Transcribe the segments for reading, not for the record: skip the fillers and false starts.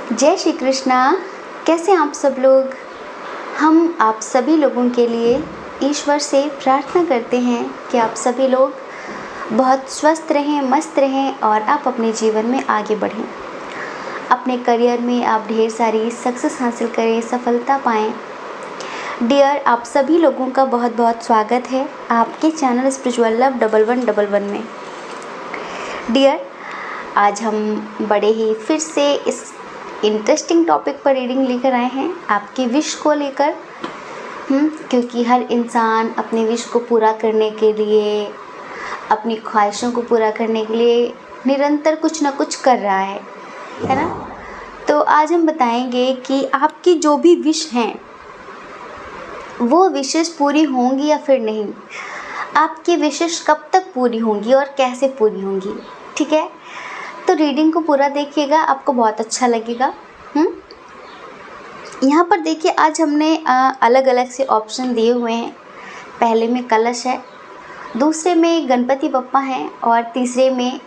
जय श्री कृष्णा। कैसे हैं आप सब लोग। हम आप सभी लोगों के लिए ईश्वर से प्रार्थना करते हैं कि आप सभी लोग बहुत स्वस्थ रहें, मस्त रहें और आप अपने जीवन में आगे बढ़ें। अपने करियर में आप ढेर सारी सक्सेस हासिल करें, सफलता पाएं। डियर, आप सभी लोगों का बहुत बहुत स्वागत है आपके चैनल स्पिरिचुअल लव 1111 में। डियर, आज हम बड़े ही फिर से इस इंटरेस्टिंग टॉपिक पर रीडिंग लेकर आए हैं, आपकी विश को लेकर। क्योंकि हर इंसान अपनी विश को पूरा करने के लिए, अपनी ख्वाहिशों को पूरा करने के लिए निरंतर कुछ ना कुछ कर रहा है ना। तो आज हम बताएंगे कि आपकी जो भी विश हैं वो विशेष पूरी होंगी या फिर नहीं, आपकी विशेष कब तक पूरी होंगी और कैसे पूरी होंगी। ठीक है, तो रीडिंग को पूरा देखिएगा, आपको बहुत अच्छा लगेगा। यहाँ पर देखिए, आज हमने अलग अलग से ऑप्शन दिए हुए हैं। पहले में कलश है, दूसरे में गणपति बप्पा हैं और तीसरे में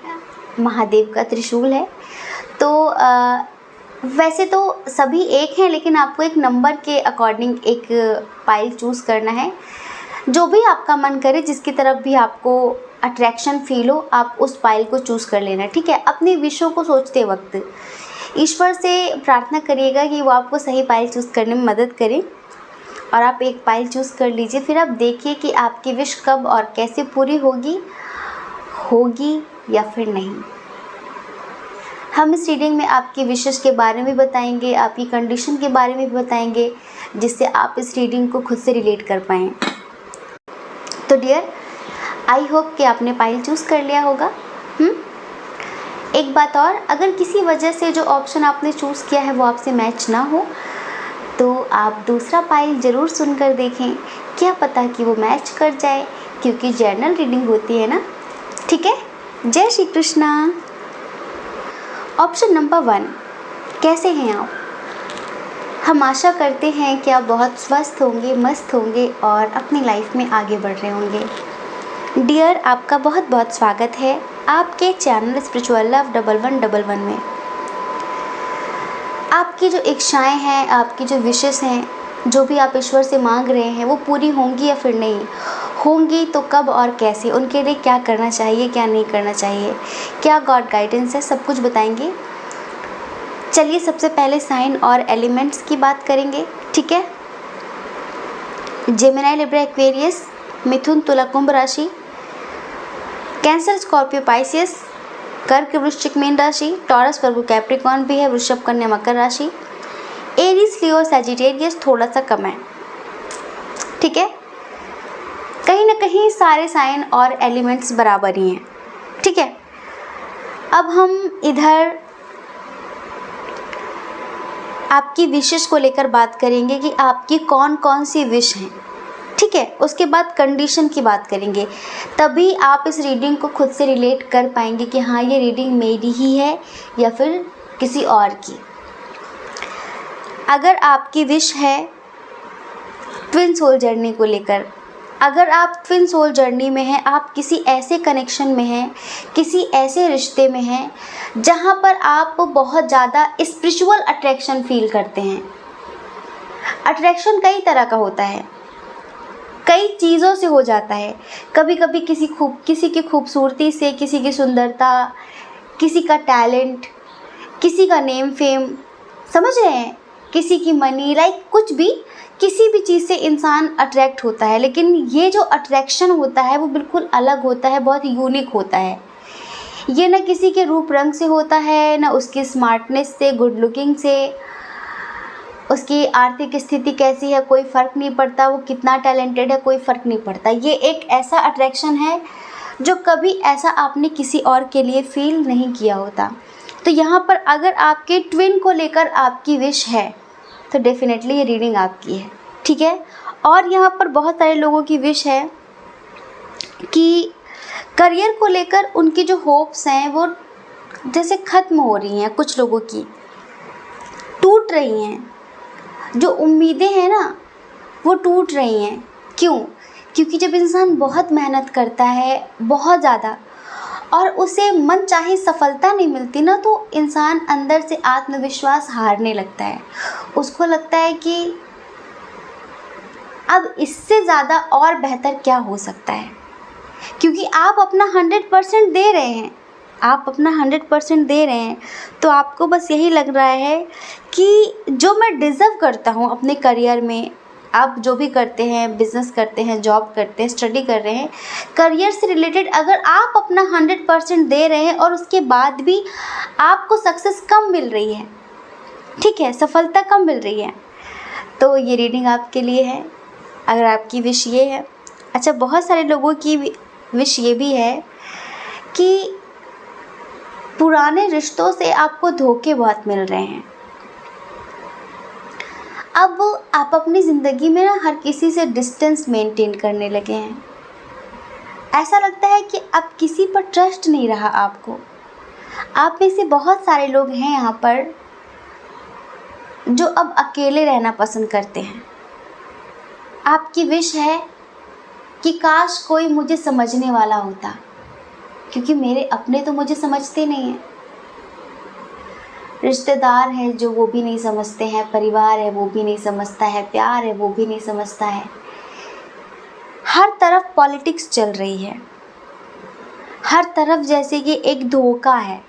महादेव का त्रिशूल है। तो वैसे तो सभी एक हैं, लेकिन आपको एक नंबर के अकॉर्डिंग एक पाइल चूज़ करना है। जो भी आपका मन करे, जिसकी तरफ भी आपको अट्रैक्शन फील हो, आप उस पाइल को चूज़ कर लेना। ठीक है, अपनी विशों को सोचते वक्त ईश्वर से प्रार्थना करिएगा कि वो आपको सही पाइल चूज़ करने में मदद करे। और आप एक पाइल चूज़ कर लीजिए, फिर आप देखिए कि आपकी विश कब और कैसे पूरी होगी या फिर नहीं। हम इस रीडिंग में आपकी विशेष के बारे में बताएंगे, आपकी कंडीशन के बारे में भी बताएंगे, जिससे आप इस रीडिंग को खुद से रिलेट कर पाएँ। तो डियर, आई होप कि आपने पाइल चूज़ कर लिया होगा। एक बात और, अगर किसी वजह से जो ऑप्शन आपने चूज़ किया है वो आपसे मैच ना हो, तो आप दूसरा पाइल ज़रूर सुनकर देखें, क्या पता कि वो मैच कर जाए, क्योंकि जर्नल रीडिंग होती है ना। ठीक है, जय श्री कृष्णा। ऑप्शन नंबर 1, कैसे हैं आप। हम आशा करते हैं कि आप बहुत स्वस्थ होंगे, मस्त होंगे और अपनी लाइफ में आगे बढ़ रहे होंगे। डियर, आपका बहुत बहुत स्वागत है आपके चैनल स्पिरिचुअल लव 1111 में। आपकी जो इच्छाएं हैं, आपकी जो विशेस हैं, जो भी आप ईश्वर से मांग रहे हैं, वो पूरी होंगी या फिर नहीं होंगी, तो कब और कैसे, उनके लिए क्या करना चाहिए, क्या नहीं करना चाहिए, क्या गॉड गाइडेंस है, सब कुछ बताएंगे। चलिए, सबसे पहले साइन और एलिमेंट्स की बात करेंगे। ठीक है, जेमिनी, लिब्रा, एक्वेरियस, मिथुन, तुला, कुंभ राशि, कैंसर, स्कॉर्पियो, पाइसियस, कर्क, वृश्चिक, मीन राशि, टॉरस, वर्गो, कैप्रिकॉर्न भी है, वृषभ, कन्या, मकर राशि, एरीज, लियो, सैजिटेरियस थोड़ा सा कम है। ठीक है, कहीं ना कहीं सारे साइन और एलिमेंट्स बराबर ही हैं। ठीक है, अब हम इधर आपकी विशेष को लेकर बात करेंगे कि आपकी कौन कौन सी विश हैं। ठीक है, उसके बाद कंडीशन की बात करेंगे, तभी आप इस रीडिंग को खुद से रिलेट कर पाएंगे कि हाँ, ये रीडिंग मेरी ही है या फिर किसी और की। अगर आपकी विश है ट्विन सोल जर्नी को लेकर, अगर आप ट्विन सोल जर्नी में हैं, आप किसी ऐसे कनेक्शन में हैं, किसी ऐसे रिश्ते में हैं जहाँ पर आप बहुत ज़्यादा स्पिरिचुअल अट्रैक्शन फील करते हैं। अट्रैक्शन कई तरह का होता है, कई चीज़ों से हो जाता है। कभी कभी किसी की खूबसूरती से, किसी की सुंदरता, किसी का टैलेंट, किसी का नेम फेम, समझ रहे हैं, किसी की मनी, लाइक कुछ भी, किसी भी चीज़ से इंसान अट्रैक्ट होता है। लेकिन ये जो अट्रैक्शन होता है वो बिल्कुल अलग होता है, बहुत यूनिक होता है। ये ना किसी के रूप रंग से होता है, ना उसकी स्मार्टनेस से, गुड लुकिंग से, उसकी आर्थिक स्थिति कैसी है कोई फ़र्क नहीं पड़ता, वो कितना टैलेंटेड है कोई फ़र्क नहीं पड़ता। ये एक ऐसा अट्रैक्शन है जो कभी ऐसा आपने किसी और के लिए फील नहीं किया होता। तो यहाँ पर अगर आपके ट्विन को लेकर आपकी विश है तो डेफिनेटली ये रीडिंग आपकी है। ठीक है, और यहाँ पर बहुत सारे लोगों की विश है कि करियर को लेकर उनकी जो होप्स हैं वो जैसे ख़त्म हो रही हैं, कुछ लोगों की टूट रही हैं, जो उम्मीदें हैं ना वो टूट रही हैं। क्यों? क्योंकि जब इंसान बहुत मेहनत करता है, बहुत ज़्यादा, और उसे मनचाही सफलता नहीं मिलती ना, तो इंसान अंदर से आत्मविश्वास हारने लगता है। उसको लगता है कि अब इससे ज़्यादा और बेहतर क्या हो सकता है, क्योंकि आप अपना 100% दे रहे हैं, आप अपना 100% दे रहे हैं, तो आपको बस यही लग रहा है कि जो मैं डिज़र्व करता हूँ अपने करियर में। आप जो भी करते हैं, बिज़नेस करते हैं, जॉब करते हैं, स्टडी कर रहे हैं, करियर से रिलेटेड अगर आप अपना 100% दे रहे हैं और उसके बाद भी आपको सक्सेस कम मिल रही है, ठीक है, सफलता कम मिल रही है, तो ये रीडिंग आपके लिए है। अगर आपकी विश ये है, अच्छा बहुत सारे लोगों की विश ये भी है कि पुराने रिश्तों से आपको धोखे बहुत मिल रहे हैं। अब आप अपनी ज़िंदगी में ना हर किसी से डिस्टेंस मेंटेन करने लगे हैं। ऐसा लगता है कि अब किसी पर ट्रस्ट नहीं रहा आपको। आप में से बहुत सारे लोग हैं यहाँ पर जो अब अकेले रहना पसंद करते हैं। आपकी विश है कि काश कोई मुझे समझने वाला होता, क्योंकि मेरे अपने तो मुझे समझते नहीं हैं। रिश्तेदार हैं जो वो भी नहीं समझते हैं, परिवार है वो भी नहीं समझता है, प्यार है वो भी नहीं समझता है। हर तरफ पॉलिटिक्स चल रही है, हर तरफ जैसे कि एक धोखा है।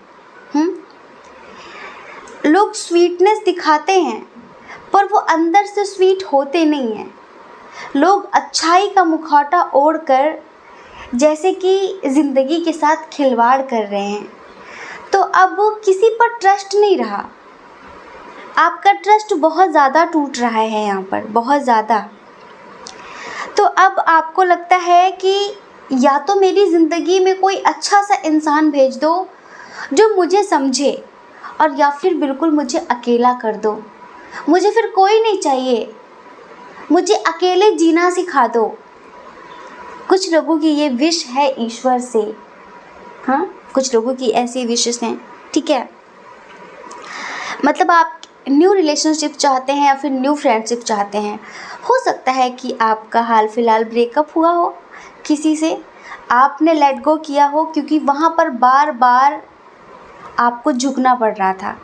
लोग स्वीटनेस दिखाते हैं पर वो अंदर से स्वीट होते नहीं हैं। लोग अच्छाई का मुखौटा ओढ़कर जैसे कि ज़िंदगी के साथ खिलवाड़ कर रहे हैं। तो अब किसी पर ट्रस्ट नहीं रहा। आपका ट्रस्ट बहुत ज़्यादा टूट रहा है यहाँ पर, बहुत ज़्यादा। तो अब आपको लगता है कि या तो मेरी ज़िंदगी में कोई अच्छा सा इंसान भेज दो जो मुझे समझे, और या फिर बिल्कुल मुझे अकेला कर दो। मुझे फिर कोई नहीं चाहिए, मुझे अकेले जीना सिखा दो। कुछ लोगों की ये विश है ईश्वर से। हाँ, कुछ लोगों की ऐसी विशेस हैं, ठीक है। मतलब आप न्यू रिलेशनशिप चाहते हैं या फिर न्यू फ्रेंडशिप चाहते हैं। हो सकता है कि आपका हाल फिलहाल ब्रेकअप हुआ हो किसी से, आपने लेट गो किया हो क्योंकि वहाँ पर बार बार आपको झुकना पड़ रहा था।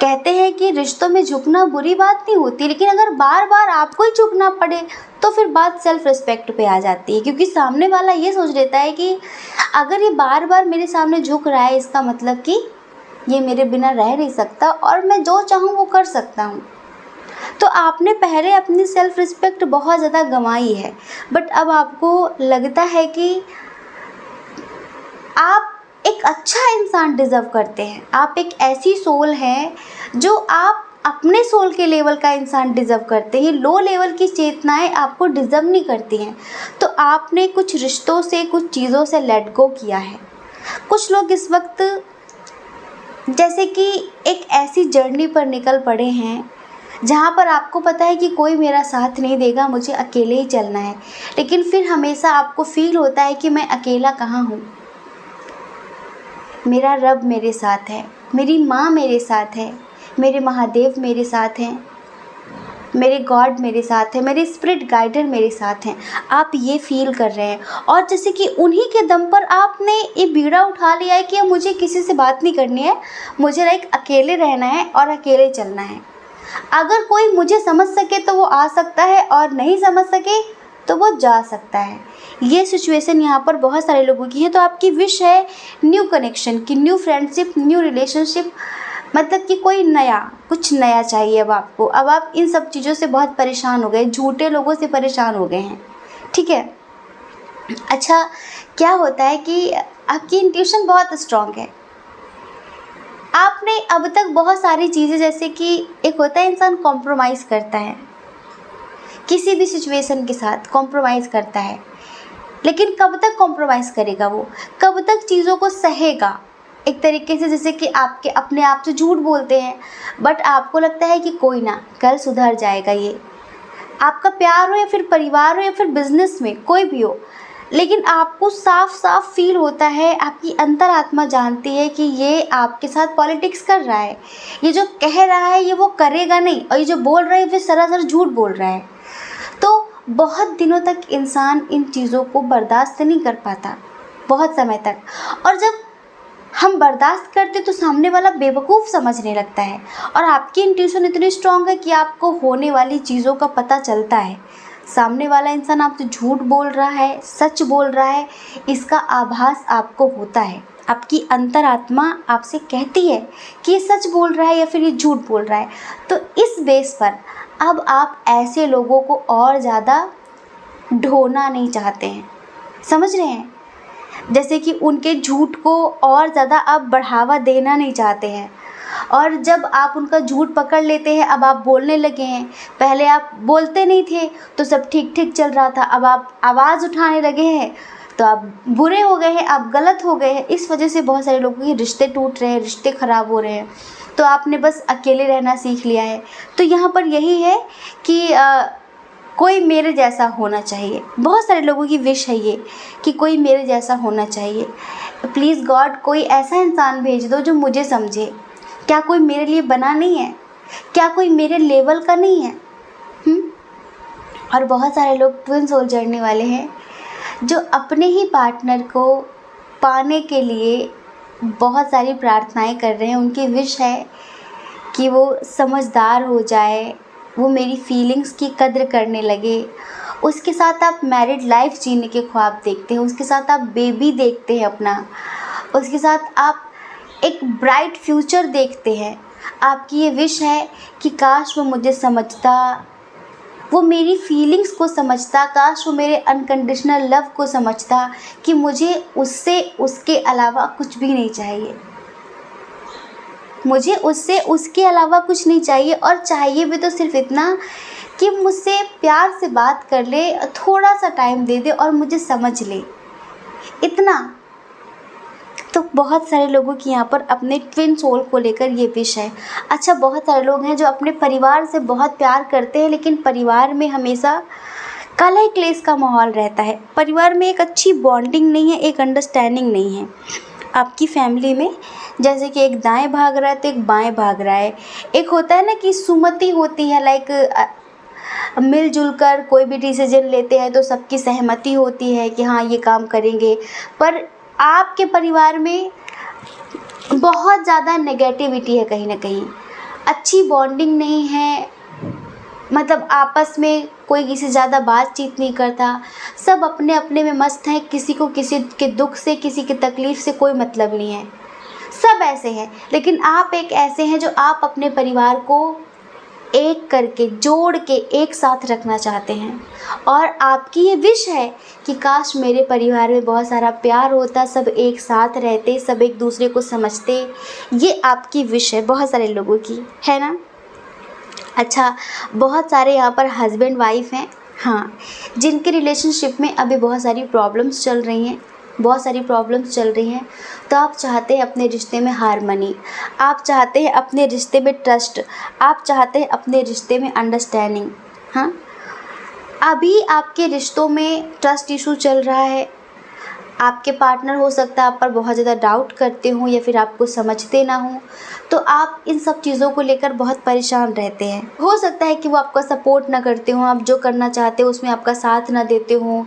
कहते हैं कि रिश्तों में झुकना बुरी बात नहीं होती, लेकिन अगर बार बार आपको ही झुकना पड़े तो फिर बात सेल्फ रिस्पेक्ट पे आ जाती है, क्योंकि सामने वाला ये सोच लेता है कि अगर ये बार बार मेरे सामने झुक रहा है, इसका मतलब कि ये मेरे बिना रह नहीं सकता और मैं जो चाहूँ वो कर सकता हूँ। तो आपने पहले अपनी सेल्फ रिस्पेक्ट बहुत ज़्यादा गंवाई है, बट अब आपको लगता है कि आप एक अच्छा इंसान डिज़र्व करते हैं। आप एक ऐसी सोल है जो आप अपने सोल के लेवल का इंसान डिज़र्व करते हैं। लो लेवल की चेतनाएं आपको डिज़र्व नहीं करती हैं। तो आपने कुछ रिश्तों से, कुछ चीज़ों से लेट गो किया है। कुछ लोग इस वक्त जैसे कि एक ऐसी जर्नी पर निकल पड़े हैं जहाँ पर आपको पता है कि कोई मेरा साथ नहीं देगा, मुझे अकेले ही चलना है, लेकिन फिर हमेशा आपको फील होता है कि मैं अकेला कहाँ हूँ। मेरा रब मेरे साथ है, मेरी माँ मेरे साथ है, मेरे महादेव मेरे साथ हैं, मेरे गॉड मेरे साथ है, मेरे स्पिरिट गाइडर मेरे साथ हैं। आप ये फील कर रहे हैं और जैसे कि उन्हीं के दम पर आपने ये बीड़ा उठा लिया है कि अब मुझे किसी से बात नहीं करनी है, मुझे लाइक अकेले रहना है और अकेले चलना है। अगर कोई मुझे समझ सके तो वो आ सकता है और नहीं समझ सके तो वो जा सकता है। ये सिचुएशन यहाँ पर बहुत सारे लोगों की है। तो आपकी विश है न्यू कनेक्शन की, न्यू फ्रेंडशिप, न्यू रिलेशनशिप, मतलब कि कोई नया, कुछ नया चाहिए अब आपको। अब आप इन सब चीज़ों से बहुत परेशान हो गए, झूठे लोगों से परेशान हो गए हैं, ठीक है। अच्छा, क्या होता है कि आपकी इंट्यूशन बहुत स्ट्रॉन्ग है। आपने अब तक बहुत सारी चीज़ें, जैसे कि एक होता है इंसान कॉम्प्रोमाइज़ करता है, किसी भी सिचुएशन के साथ कॉम्प्रोमाइज़ करता है, लेकिन कब तक कॉम्प्रोमाइज़ करेगा वो, कब तक चीज़ों को सहेगा। एक तरीके से जैसे कि आपके अपने आप से झूठ बोलते हैं, बट आपको लगता है कि कोई ना, कल सुधर जाएगा। ये आपका प्यार हो या फिर परिवार हो या फिर बिजनेस में कोई भी हो, लेकिन आपको साफ साफ फील होता है, आपकी अंतरात्मा जानती है कि ये आपके साथ पॉलिटिक्स कर रहा है। ये जो कह रहा है ये वो करेगा नहीं, और ये जो बोल रहा है फिर सरासर झूठ बोल रहा है। तो बहुत दिनों तक इंसान इन चीज़ों को बर्दाश्त नहीं कर पाता, बहुत समय तक। और जब हम बर्दाश्त करते तो सामने वाला बेवकूफ़ समझने लगता है। और आपकी इंट्यूशन इतनी स्ट्रांग है कि आपको होने वाली चीज़ों का पता चलता है। सामने वाला इंसान आपसे झूठ बोल रहा है, सच बोल रहा है, इसका आभास आपको होता है। आपकी अंतरात्मा आपसे कहती है कि ये सच बोल रहा है या फिर ये झूठ बोल रहा है। तो इस बेस पर अब आप ऐसे लोगों को और ज़्यादा ढोना नहीं चाहते हैं, समझ रहे हैं? जैसे कि उनके झूठ को और ज़्यादा आप बढ़ावा देना नहीं चाहते हैं। और जब आप उनका झूठ पकड़ लेते हैं, अब आप बोलने लगे हैं। पहले आप बोलते नहीं थे तो सब ठीक ठीक चल रहा था, अब आप आवाज़ उठाने लगे हैं तो आप बुरे हो गए हैं, आप गलत हो गए हैं। इस वजह से बहुत सारे लोगों के रिश्ते टूट रहे हैं, रिश्ते ख़राब हो रहे हैं। तो आपने बस अकेले रहना सीख लिया है। तो यहाँ पर यही है कि कोई मेरे जैसा होना चाहिए। बहुत सारे लोगों की विश है ये कि कोई मेरे जैसा होना चाहिए। प्लीज़ गॉड कोई ऐसा इंसान भेज दो जो मुझे समझे। क्या कोई मेरे लिए बना नहीं है? क्या कोई मेरे लेवल का नहीं है? और बहुत सारे लोग ट्विन सोल जर्नी वाले हैं जो अपने ही पार्टनर को पाने के लिए बहुत सारी प्रार्थनाएं कर रहे हैं। उनकी विश है कि वो समझदार हो जाए, वो मेरी फीलिंग्स की कद्र करने लगे। उसके साथ आप मैरिड लाइफ जीने के ख्वाब देखते हैं, उसके साथ आप बेबी देखते हैं अपना, उसके साथ आप एक ब्राइट फ्यूचर देखते हैं। आपकी ये विश है कि काश वो मुझे समझता, वो मेरी फीलिंग्स को समझता, काश वो मेरे अनकंडीशनल लव को समझता कि मुझे उससे उसके अलावा कुछ भी नहीं चाहिए। मुझे उससे उसके अलावा कुछ नहीं चाहिए। और चाहिए भी तो सिर्फ इतना कि मुझसे प्यार से बात कर ले, थोड़ा सा टाइम दे दे और मुझे समझ ले, इतना। तो बहुत सारे लोगों की यहाँ पर अपने ट्विन सोल को लेकर ये विश है। अच्छा, बहुत सारे लोग हैं जो अपने परिवार से बहुत प्यार करते हैं, लेकिन परिवार में हमेशा कलह क्लेश का माहौल रहता है। परिवार में एक अच्छी बॉन्डिंग नहीं है, एक अंडरस्टैंडिंग नहीं है आपकी फैमिली में। जैसे कि एक दाएं भाग रहा है तो एक बाएं भाग रहा है। एक होता है ना कि सुमति होती है, लाइक मिलजुल कर कोई भी डिसीजन लेते हैं तो सबकी सहमति होती है कि हाँ ये काम करेंगे। पर आपके परिवार में बहुत ज़्यादा नेगेटिविटी है, कहीं ना कहीं अच्छी बॉन्डिंग नहीं है। मतलब आपस में कोई किसी से ज़्यादा बातचीत नहीं करता, सब अपने अपने में मस्त हैं। किसी को किसी के दुख से, किसी की तकलीफ़ से कोई मतलब नहीं है, सब ऐसे हैं। लेकिन आप एक ऐसे हैं जो आप अपने परिवार को एक करके, जोड़ के एक साथ रखना चाहते हैं। और आपकी ये विश है कि काश मेरे परिवार में बहुत सारा प्यार होता, सब एक साथ रहते, सब एक दूसरे को समझते। ये आपकी विश है बहुत सारे लोगों की, है ना? अच्छा, बहुत सारे यहाँ पर हस्बैंड वाइफ हैं, हाँ, जिनके रिलेशनशिप में अभी बहुत सारी प्रॉब्लम्स चल रही हैं, बहुत सारी प्रॉब्लम्स चल रही हैं। तो आप चाहते हैं अपने रिश्ते में हार्मनी, आप चाहते हैं अपने रिश्ते में ट्रस्ट, आप चाहते हैं अपने रिश्ते में अंडरस्टैंडिंग। हाँ, अभी आपके रिश्तों में ट्रस्ट इशू चल रहा है। आपके पार्टनर हो सकता है आप पर बहुत ज़्यादा डाउट करते हों या फिर आपको समझते ना हों। तो आप इन सब चीज़ों को लेकर बहुत परेशान रहते हैं। हो सकता है कि वो आपका सपोर्ट ना करते हों, आप जो करना चाहते हो उसमें आपका साथ ना देते हों,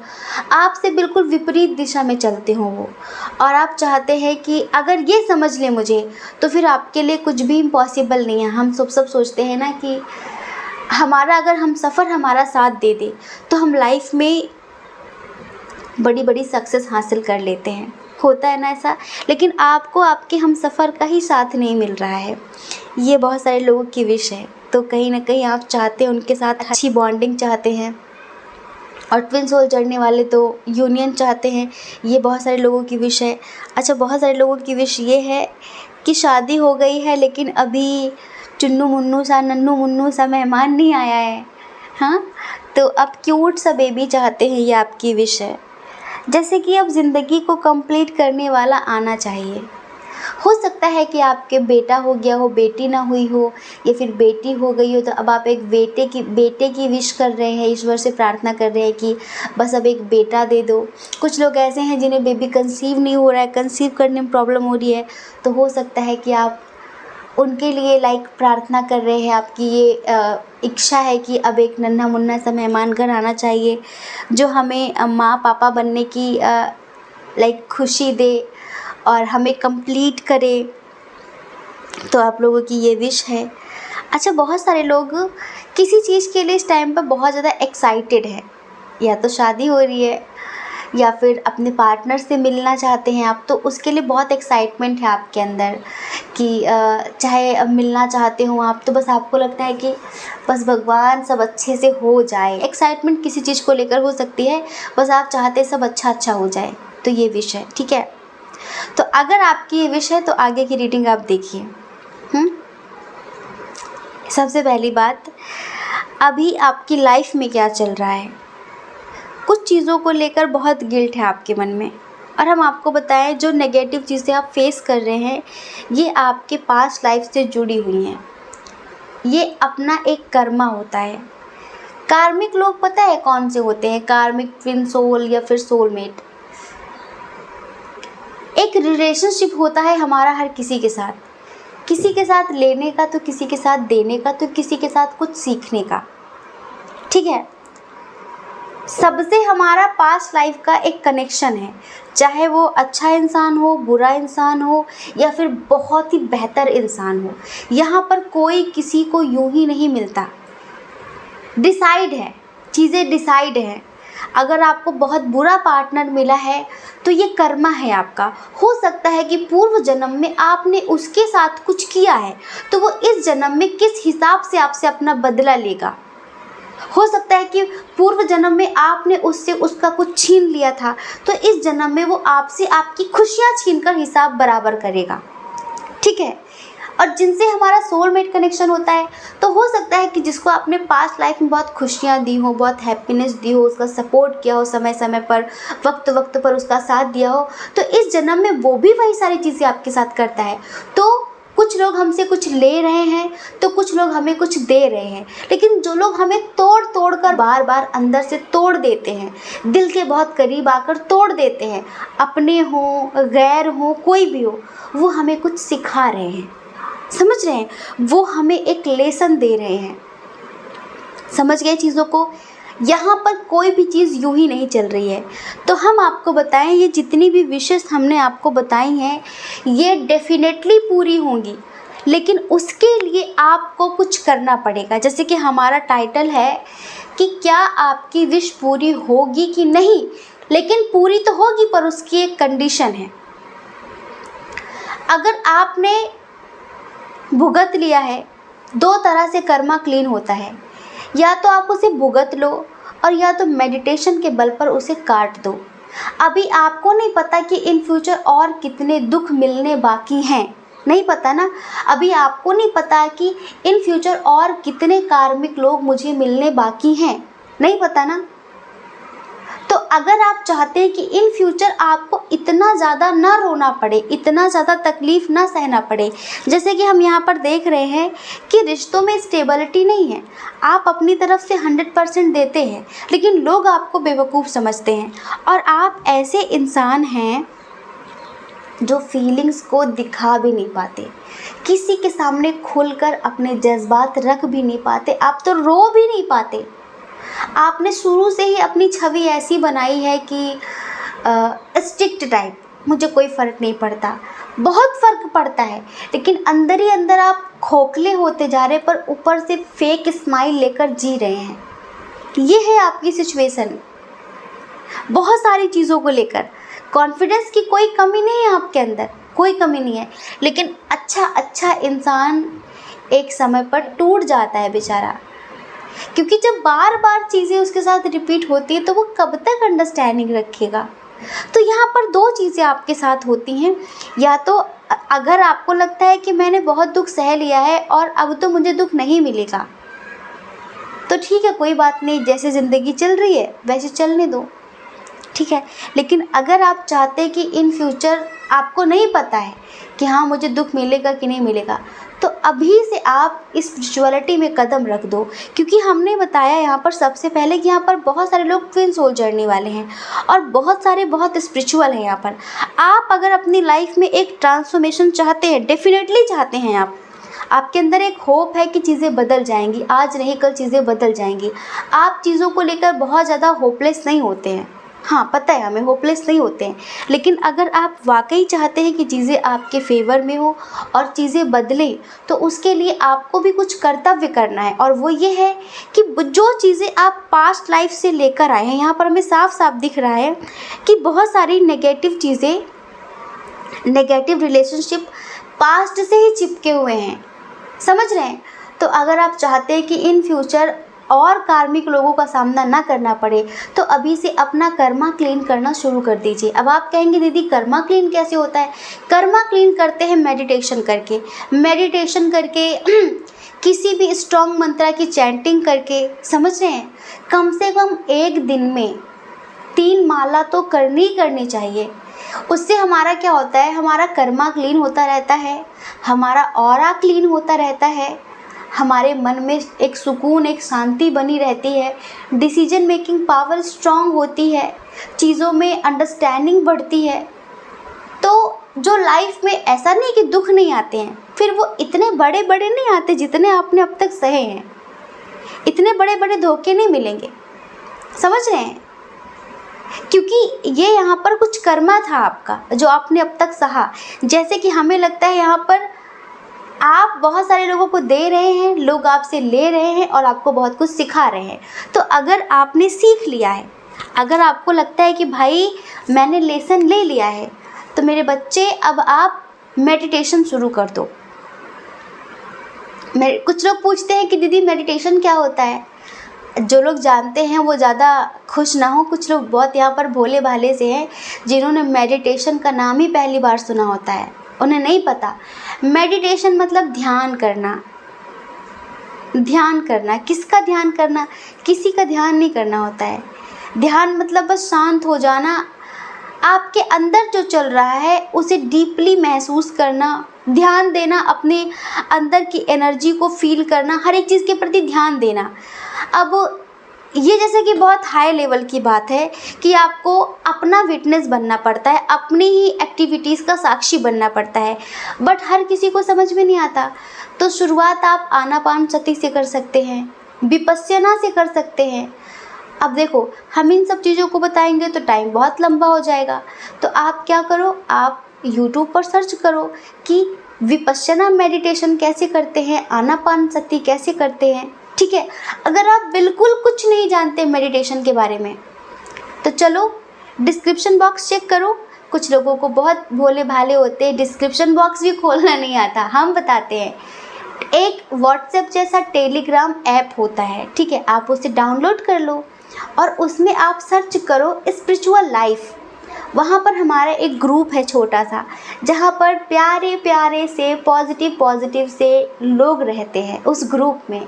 आपसे बिल्कुल विपरीत दिशा में चलते हों वो। और आप चाहते हैं कि अगर ये समझ लें मुझे, तो फिर आपके लिए कुछ भी इम्पॉसिबल नहीं है। हम सब सोचते हैं ना कि हमारा अगर हम सफ़र हमारा साथ दे दे तो हम लाइफ में बड़ी बड़ी सक्सेस हासिल कर लेते हैं, होता है ना ऐसा। लेकिन आपको आपके हम सफ़र का ही साथ नहीं मिल रहा है, ये बहुत सारे लोगों की विश है। तो कहीं ना कहीं आप चाहते हैं उनके साथ अच्छी बॉन्डिंग चाहते हैं। और ट्विन सोल जर्नी वाले तो यूनियन चाहते हैं, ये बहुत सारे लोगों की विश है। अच्छा, बहुत सारे लोगों की विश ये है कि शादी हो गई है लेकिन अभी चुन्नू मुन्नू सा, नन्नू मुन्नू सा मेहमान नहीं आया है। हाँ, तो अब क्यूट सा बेबी चाहते हैं, ये आपकी विश है। जैसे कि अब ज़िंदगी को कंप्लीट करने वाला आना चाहिए। हो सकता है कि आपके बेटा हो गया हो, बेटी ना हुई हो, या फिर बेटी हो गई हो, तो अब आप एक बेटे की विश कर रहे हैं, ईश्वर से प्रार्थना कर रहे हैं कि बस अब एक बेटा दे दो। कुछ लोग ऐसे हैं जिन्हें बेबी कंसीव नहीं हो रहा है, कंसीव करने में प्रॉब्लम हो रही है। तो हो सकता है कि आप उनके लिए लाइक प्रार्थना कर रहे हैं। आपकी ये इच्छा है कि अब एक नन्हा मुन्ना सा मेहमान घर आना चाहिए जो हमें माँ पापा बनने की लाइक खुशी दे और हमें कंप्लीट करे। तो आप लोगों की ये विश है। अच्छा, बहुत सारे लोग किसी चीज़ के लिए इस टाइम पर बहुत ज़्यादा एक्साइटेड हैं, या तो शादी हो रही है या फिर अपने पार्टनर से मिलना चाहते हैं आप, तो उसके लिए बहुत एक्साइटमेंट है आपके अंदर कि चाहे अब मिलना चाहते हो आप, तो बस आपको लगता है कि बस भगवान सब अच्छे से हो जाए। एक्साइटमेंट किसी चीज़ को लेकर हो सकती है, बस आप चाहते सब अच्छा हो जाए। तो ये विश है, ठीक है। तो अगर आपकी ये विश है तो आगे की रीडिंग आप देखिए। सबसे पहली बात, अभी आपकी लाइफ में क्या चल रहा है। कुछ चीज़ों को लेकर बहुत गिल्ट है आपके मन में, और हम आपको बताएं जो नेगेटिव चीज़ें आप फेस कर रहे हैं ये आपके पास्ट लाइफ से जुड़ी हुई हैं। ये अपना एक कर्मा होता है। कार्मिक लोग पता है कौन से होते हैं? कार्मिक ट्विन सोल या फिर सोलमेट। एक रिलेशनशिप होता है हमारा हर किसी के साथ, किसी के साथ लेने का तो किसी के साथ देने का, तो किसी के साथ कुछ सीखने का, ठीक है। सबसे हमारा पास्ट लाइफ का एक कनेक्शन है, चाहे वो अच्छा इंसान हो, बुरा इंसान हो, या फिर बहुत ही बेहतर इंसान हो। यहाँ पर कोई किसी को यूं ही नहीं मिलता। डिसाइड है, चीज़ें डिसाइड हैं। अगर आपको बहुत बुरा पार्टनर मिला है तो ये कर्मा है आपका। हो सकता है कि पूर्व जन्म में आपने उसके साथ कुछ किया है, तो वो इस जन्म में किस हिसाब से आपसे अपना बदला लेगा। हो सकता है कि पूर्व जन्म में आपने उससे उसका कुछ छीन लिया था, तो इस जन्म में वो आपसे आपकी खुशियाँ छीनकर हिसाब बराबर करेगा, ठीक है। और जिनसे हमारा सोलमेट कनेक्शन होता है, तो हो सकता है कि जिसको आपने पास्ट लाइफ में बहुत खुशियाँ दी हो, बहुत हैप्पीनेस दी हो, उसका सपोर्ट किया हो समय समय पर, वक्त वक्त पर उसका साथ दिया हो, तो इस जन्म में वो भी वही सारी चीज़ें आपके साथ करता है। तो कुछ लोग हमसे कुछ ले रहे हैं तो कुछ लोग हमें कुछ दे रहे हैं, लेकिन जो लोग हमें तोड़ तोड़ कर बार बार अंदर से तोड़ देते हैं, दिल के बहुत करीब आकर तोड़ देते हैं, अपने हों गैर हों कोई भी हो, वो हमें कुछ सिखा रहे हैं, समझ रहे हैं, वो हमें एक लेसन दे रहे हैं। समझ गए चीज़ों को? यहाँ पर कोई भी चीज़ यूं ही नहीं चल रही है। तो हम आपको बताएं, ये जितनी भी विशेष हमने आपको बताई हैं ये डेफिनेटली पूरी होंगी, लेकिन उसके लिए आपको कुछ करना पड़ेगा। जैसे कि हमारा टाइटल है कि क्या आपकी विश पूरी होगी कि नहीं, लेकिन पूरी तो होगी पर उसकी एक कंडीशन है। अगर आपने भुगत लिया है, दो तरह से कर्मा क्लीन होता है, या तो आप उसे भुगत लो और या तो मेडिटेशन के बल पर उसे काट दो। अभी आपको नहीं पता कि इन फ्यूचर और कितने दुख मिलने बाकी हैं, नहीं पता ना। अभी आपको नहीं पता कि इन फ्यूचर और कितने कार्मिक लोग मुझे मिलने बाकी हैं, नहीं पता ना। तो अगर आप चाहते हैं कि इन फ्यूचर आपको इतना ज़्यादा ना रोना पड़े, इतना ज़्यादा तकलीफ़ ना सहना पड़े, जैसे कि हम यहाँ पर देख रहे हैं कि रिश्तों में स्टेबिलिटी नहीं है, आप अपनी तरफ से 100% देते हैं लेकिन लोग आपको बेवकूफ़ समझते हैं। और आप ऐसे इंसान हैं जो फीलिंग्स को दिखा भी नहीं पाते, किसी के सामने खुलकर अपने जज्बात रख भी नहीं पाते, आप तो रो भी नहीं पाते। आपने शुरू से ही अपनी छवि ऐसी बनाई है कि स्ट्रिक्ट टाइप, मुझे कोई फ़र्क नहीं पड़ता। बहुत फ़र्क पड़ता है, लेकिन अंदर ही अंदर आप खोखले होते जा रहे पर ऊपर से फेक स्माइल लेकर जी रहे हैं। ये है आपकी सिचुएशन। बहुत सारी चीज़ों को लेकर कॉन्फिडेंस की कोई कमी नहीं है आपके अंदर, कोई कमी नहीं है, लेकिन अच्छा इंसान एक समय पर टूट जाता है बेचारा, क्योंकि जब बार बार चीज़ें उसके साथ रिपीट होती है तो वो कब तक अंडरस्टैंडिंग रखेगा। तो यहाँ पर दो चीज़ें आपके साथ होती हैं, या तो अगर आपको लगता है कि मैंने बहुत दुख सह लिया है और अब तो मुझे दुख नहीं मिलेगा, तो ठीक है, कोई बात नहीं, जैसे ज़िंदगी चल रही है वैसे चलने दो, ठीक है। लेकिन अगर आप चाहते हैं कि इन फ्यूचर आपको नहीं पता है कि हाँ मुझे दुख मिलेगा कि नहीं मिलेगा, तो अभी से आप इस स्पिरिचुअलिटी में कदम रख दो। क्योंकि हमने बताया यहाँ पर सबसे पहले कि यहाँ पर बहुत सारे लोग ट्विन सोल जर्नी वाले हैं और बहुत सारे बहुत स्पिरिचुअल हैं। यहाँ पर आप अगर अपनी लाइफ में एक ट्रांसफॉर्मेशन चाहते हैं, डेफिनेटली चाहते हैं आप, आपके अंदर एक होप है कि चीज़ें बदल जाएंगी, आज नहीं कल चीज़ें बदल जाएंगी। आप चीज़ों को लेकर बहुत ज़्यादा होपलेस नहीं होते हैं। हाँ, पता है हमें होपलेस नहीं होते हैं, लेकिन अगर आप वाकई चाहते हैं कि चीज़ें आपके फेवर में हो और चीज़ें बदलें, तो उसके लिए आपको भी कुछ कर्तव्य करना है। और वो ये है कि जो चीज़ें आप पास्ट लाइफ से लेकर आए हैं, यहाँ पर हमें साफ साफ दिख रहा है कि बहुत सारी नेगेटिव चीज़ें, नेगेटिव रिलेशनशिप पास्ट से ही चिपके हुए हैं, समझ रहे हैं। तो अगर आप चाहते हैं कि इन फ्यूचर और कार्मिक लोगों का सामना ना करना पड़े, तो अभी से अपना कर्मा क्लीन करना शुरू कर दीजिए। अब आप कहेंगे दीदी कर्मा क्लीन कैसे होता है? कर्मा क्लीन करते हैं मेडिटेशन करके, मेडिटेशन करके किसी भी स्ट्रॉन्ग मंत्रा की चैंटिंग करके, समझ रहे हैं। कम से कम एक दिन में 3 माला तो करनी चाहिए। उससे हमारा क्या होता है, हमारा कर्मा क्लीन होता रहता है, हमारा ऑरा क्लीन होता रहता है, हमारे मन में एक सुकून, एक शांति बनी रहती है, डिसीजन मेकिंग पावर स्ट्रांग होती है, चीज़ों में अंडरस्टैंडिंग बढ़ती है। तो जो लाइफ में ऐसा नहीं कि दुख नहीं आते हैं, फिर वो इतने बड़े बड़े नहीं आते जितने आपने अब तक सहे हैं। इतने बड़े बड़े धोखे नहीं मिलेंगे, समझ रहे हैं, क्योंकि ये यहाँ पर कुछ कर्मा था आपका जो आपने अब तक सहा। जैसे कि हमें लगता है यहाँ पर आप बहुत सारे लोगों को दे रहे हैं, लोग आपसे ले रहे हैं और आपको बहुत कुछ सिखा रहे हैं। तो अगर आपने सीख लिया है, अगर आपको लगता है कि भाई मैंने लेसन ले लिया है, तो मेरे बच्चे अब आप मेडिटेशन शुरू कर दो। कुछ लोग पूछते हैं कि दीदी मेडिटेशन क्या होता है। जो लोग जानते हैं वो ज़्यादा खुश ना हो, कुछ लोग बहुत यहाँ पर भोले भाले से हैं जिन्होंने मेडिटेशन का नाम ही पहली बार सुना होता है, उन्हें नहीं पता। मेडिटेशन मतलब ध्यान करना। ध्यान करना, किसका ध्यान करना? किसी का ध्यान नहीं करना होता है। ध्यान मतलब बस शांत हो जाना, आपके अंदर जो चल रहा है उसे डीपली महसूस करना, ध्यान देना, अपने अंदर की एनर्जी को फील करना, हर एक चीज़ के प्रति ध्यान देना। अब ये जैसे कि बहुत हाई लेवल की बात है कि आपको अपना विटनेस बनना पड़ता है, अपनी ही एक्टिविटीज़ का साक्षी बनना पड़ता है, बट हर किसी को समझ में नहीं आता। तो शुरुआत आप आनापानसति से कर सकते हैं, विपस्यना से कर सकते हैं। अब देखो, हम इन सब चीज़ों को बताएंगे तो टाइम बहुत लंबा हो जाएगा। तो आप क्या करो, आप YouTube पर सर्च करो कि विपस्यना मेडिटेशन कैसे करते हैं, आनापानसति कैसे करते हैं, ठीक है। अगर आप बिल्कुल कुछ नहीं जानते मेडिटेशन के बारे में, तो चलो डिस्क्रिप्शन बॉक्स चेक करो। कुछ लोगों को बहुत भोले भाले होते हैं, डिस्क्रिप्शन बॉक्स भी खोलना नहीं आता, हम बताते हैं। एक व्हाट्सएप जैसा टेलीग्राम ऐप होता है, ठीक है, आप उसे डाउनलोड कर लो और उसमें आप सर्च करो स्पिरिचुअल लाइफ। वहाँ पर हमारा एक ग्रुप है छोटा सा, जहाँ पर प्यारे प्यारे से पॉजिटिव से लोग रहते हैं उस ग्रुप में,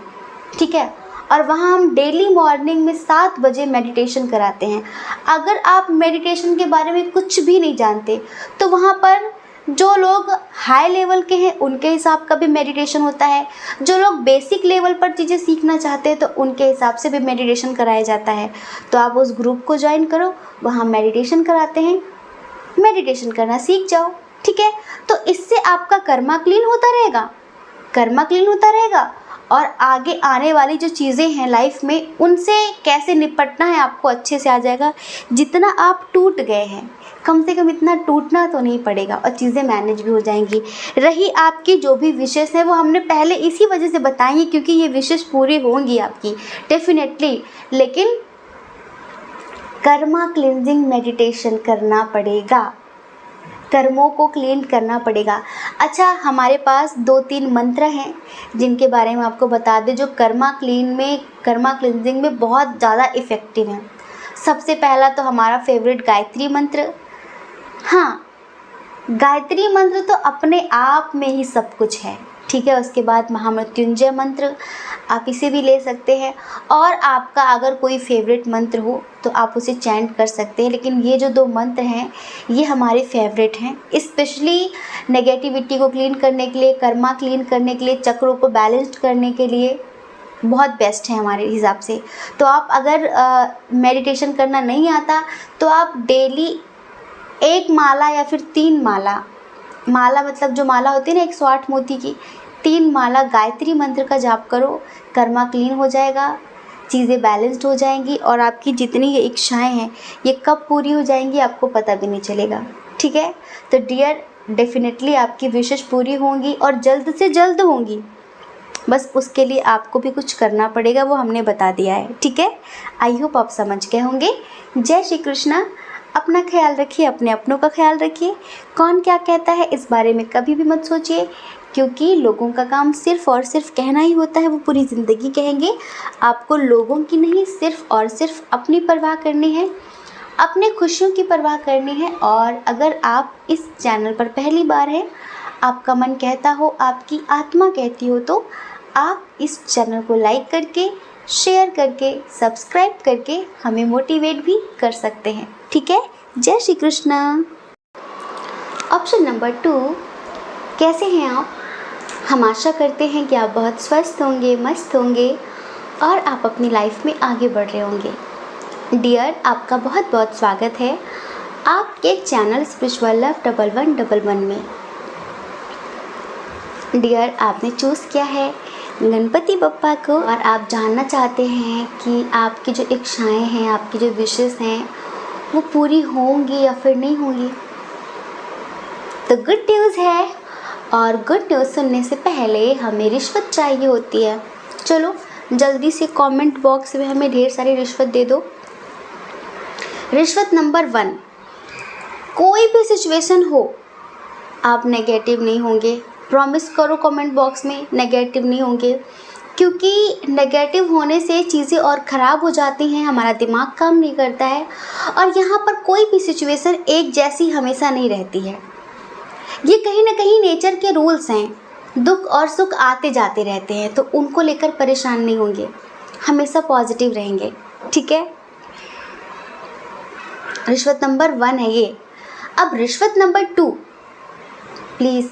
ठीक है। और वहाँ हम डेली मॉर्निंग में 7 बजे मेडिटेशन कराते हैं। अगर आप मेडिटेशन के बारे में कुछ भी नहीं जानते, तो वहाँ पर जो लोग हाई लेवल के हैं उनके हिसाब का भी मेडिटेशन होता है, जो लोग बेसिक लेवल पर चीज़ें सीखना चाहते हैं तो उनके हिसाब से भी मेडिटेशन कराया जाता है। तो आप उस ग्रुप को ज्वाइन करो, वहाँ मेडिटेशन कराते हैं, मेडिटेशन करना सीख जाओ, ठीक है। तो इससे आपका कर्मा क्लीन होता रहेगा, कर्मा क्लीन होता रहेगा, और आगे आने वाली जो चीज़ें हैं लाइफ में उनसे कैसे निपटना है आपको अच्छे से आ जाएगा। जितना आप टूट गए हैं, कम से कम इतना टूटना तो नहीं पड़ेगा और चीज़ें मैनेज भी हो जाएंगी। रही आपकी जो भी विशेष है वो हमने पहले इसी वजह से बताई है क्योंकि ये विशेष पूरी होंगी आपकी डेफिनेटली, लेकिन कर्मा क्लिनजिंग मेडिटेशन करना पड़ेगा, कर्मों को क्लीन करना पड़ेगा। अच्छा, हमारे पास 2-3 मंत्र हैं जिनके बारे में आपको बता दें, जो कर्मा क्लींजिंग में बहुत ज़्यादा इफ़ेक्टिव हैं। सबसे पहला तो हमारा फेवरेट गायत्री मंत्र। हाँ, गायत्री मंत्र तो अपने आप में ही सब कुछ है, ठीक है। उसके बाद महामृत्युंजय मंत्र, आप इसे भी ले सकते हैं। और आपका अगर कोई फेवरेट मंत्र हो तो आप उसे चैंट कर सकते हैं, लेकिन ये जो 2 मंत्र हैं ये हमारे फेवरेट हैं, स्पेशली नेगेटिविटी को क्लीन करने के लिए, कर्मा क्लीन करने के लिए, चक्रों को बैलेंस्ड करने के लिए बहुत बेस्ट है हमारे हिसाब से। तो आप अगर मेडिटेशन करना नहीं आता तो आप डेली 1 माला या फिर 3 माला, माला मतलब जो माला होती है ना 108 मोती की, 3 माला गायत्री मंत्र का जाप करो, कर्मा क्लीन हो जाएगा, चीज़ें बैलेंस्ड हो जाएंगी और आपकी जितनी ये इच्छाएं हैं ये कब पूरी हो जाएंगी आपको पता भी नहीं चलेगा। ठीक है, तो डियर डेफिनेटली आपकी विशेष पूरी होंगी और जल्द से जल्द होंगी। बस उसके लिए आपको भी कुछ करना पड़ेगा, वो हमने बता दिया है। ठीक है, आई होप आप समझ गए होंगे। जय श्री कृष्णा। अपना ख्याल रखिए, अपने अपनों का ख्याल रखिए। कौन क्या कहता है इस बारे में कभी भी मत सोचिए, क्योंकि लोगों का काम सिर्फ़ और सिर्फ कहना ही होता है, वो पूरी ज़िंदगी कहेंगे। आपको लोगों की नहीं, सिर्फ़ और सिर्फ अपनी परवाह करनी है, अपने खुशियों की परवाह करनी है। और अगर आप इस चैनल पर पहली बार हैं, आपका मन कहता हो, आपकी आत्मा कहती हो, तो आप इस चैनल को लाइक करके, शेयर करके, सब्सक्राइब करके हमें मोटिवेट भी कर सकते हैं। ठीक है, जय श्री कृष्णा। ऑप्शन नंबर 2, कैसे हैं आप? हम आशा करते हैं कि आप बहुत स्वस्थ होंगे, मस्त होंगे और आप अपनी लाइफ में आगे बढ़ रहे होंगे। डियर, आपका बहुत बहुत स्वागत है आपके चैनल स्पिरिचुअल लव 1111 में। डियर, आपने चूज़ किया है गणपति बप्पा को और आप जानना चाहते हैं कि आपकी जो इच्छाएं हैं, आपकी जो विशेस हैं, वो पूरी होंगी या फिर नहीं होंगी। तो गुड न्यूज़ है, और गुड न्यूज़ सुनने से पहले हमें रिश्वत चाहिए होती है। चलो जल्दी से कमेंट बॉक्स में हमें ढेर सारी रिश्वत दे दो। रिश्वत नंबर 1, कोई भी सिचुएशन हो आप नेगेटिव नहीं होंगे। प्रॉमिस करो कमेंट बॉक्स में नेगेटिव नहीं होंगे, क्योंकि नेगेटिव होने से चीज़ें और ख़राब हो जाती हैं, हमारा दिमाग काम नहीं करता है और यहाँ पर कोई भी सिचुएशन एक जैसी हमेशा नहीं रहती है। ये कहीं ना कहीं नेचर के रूल्स हैं, दुख और सुख आते जाते रहते हैं, तो उनको लेकर परेशान नहीं होंगे, हमेशा पॉजिटिव रहेंगे। ठीक है, रिश्वत नंबर 1 है ये। अब रिश्वत नंबर 2, प्लीज़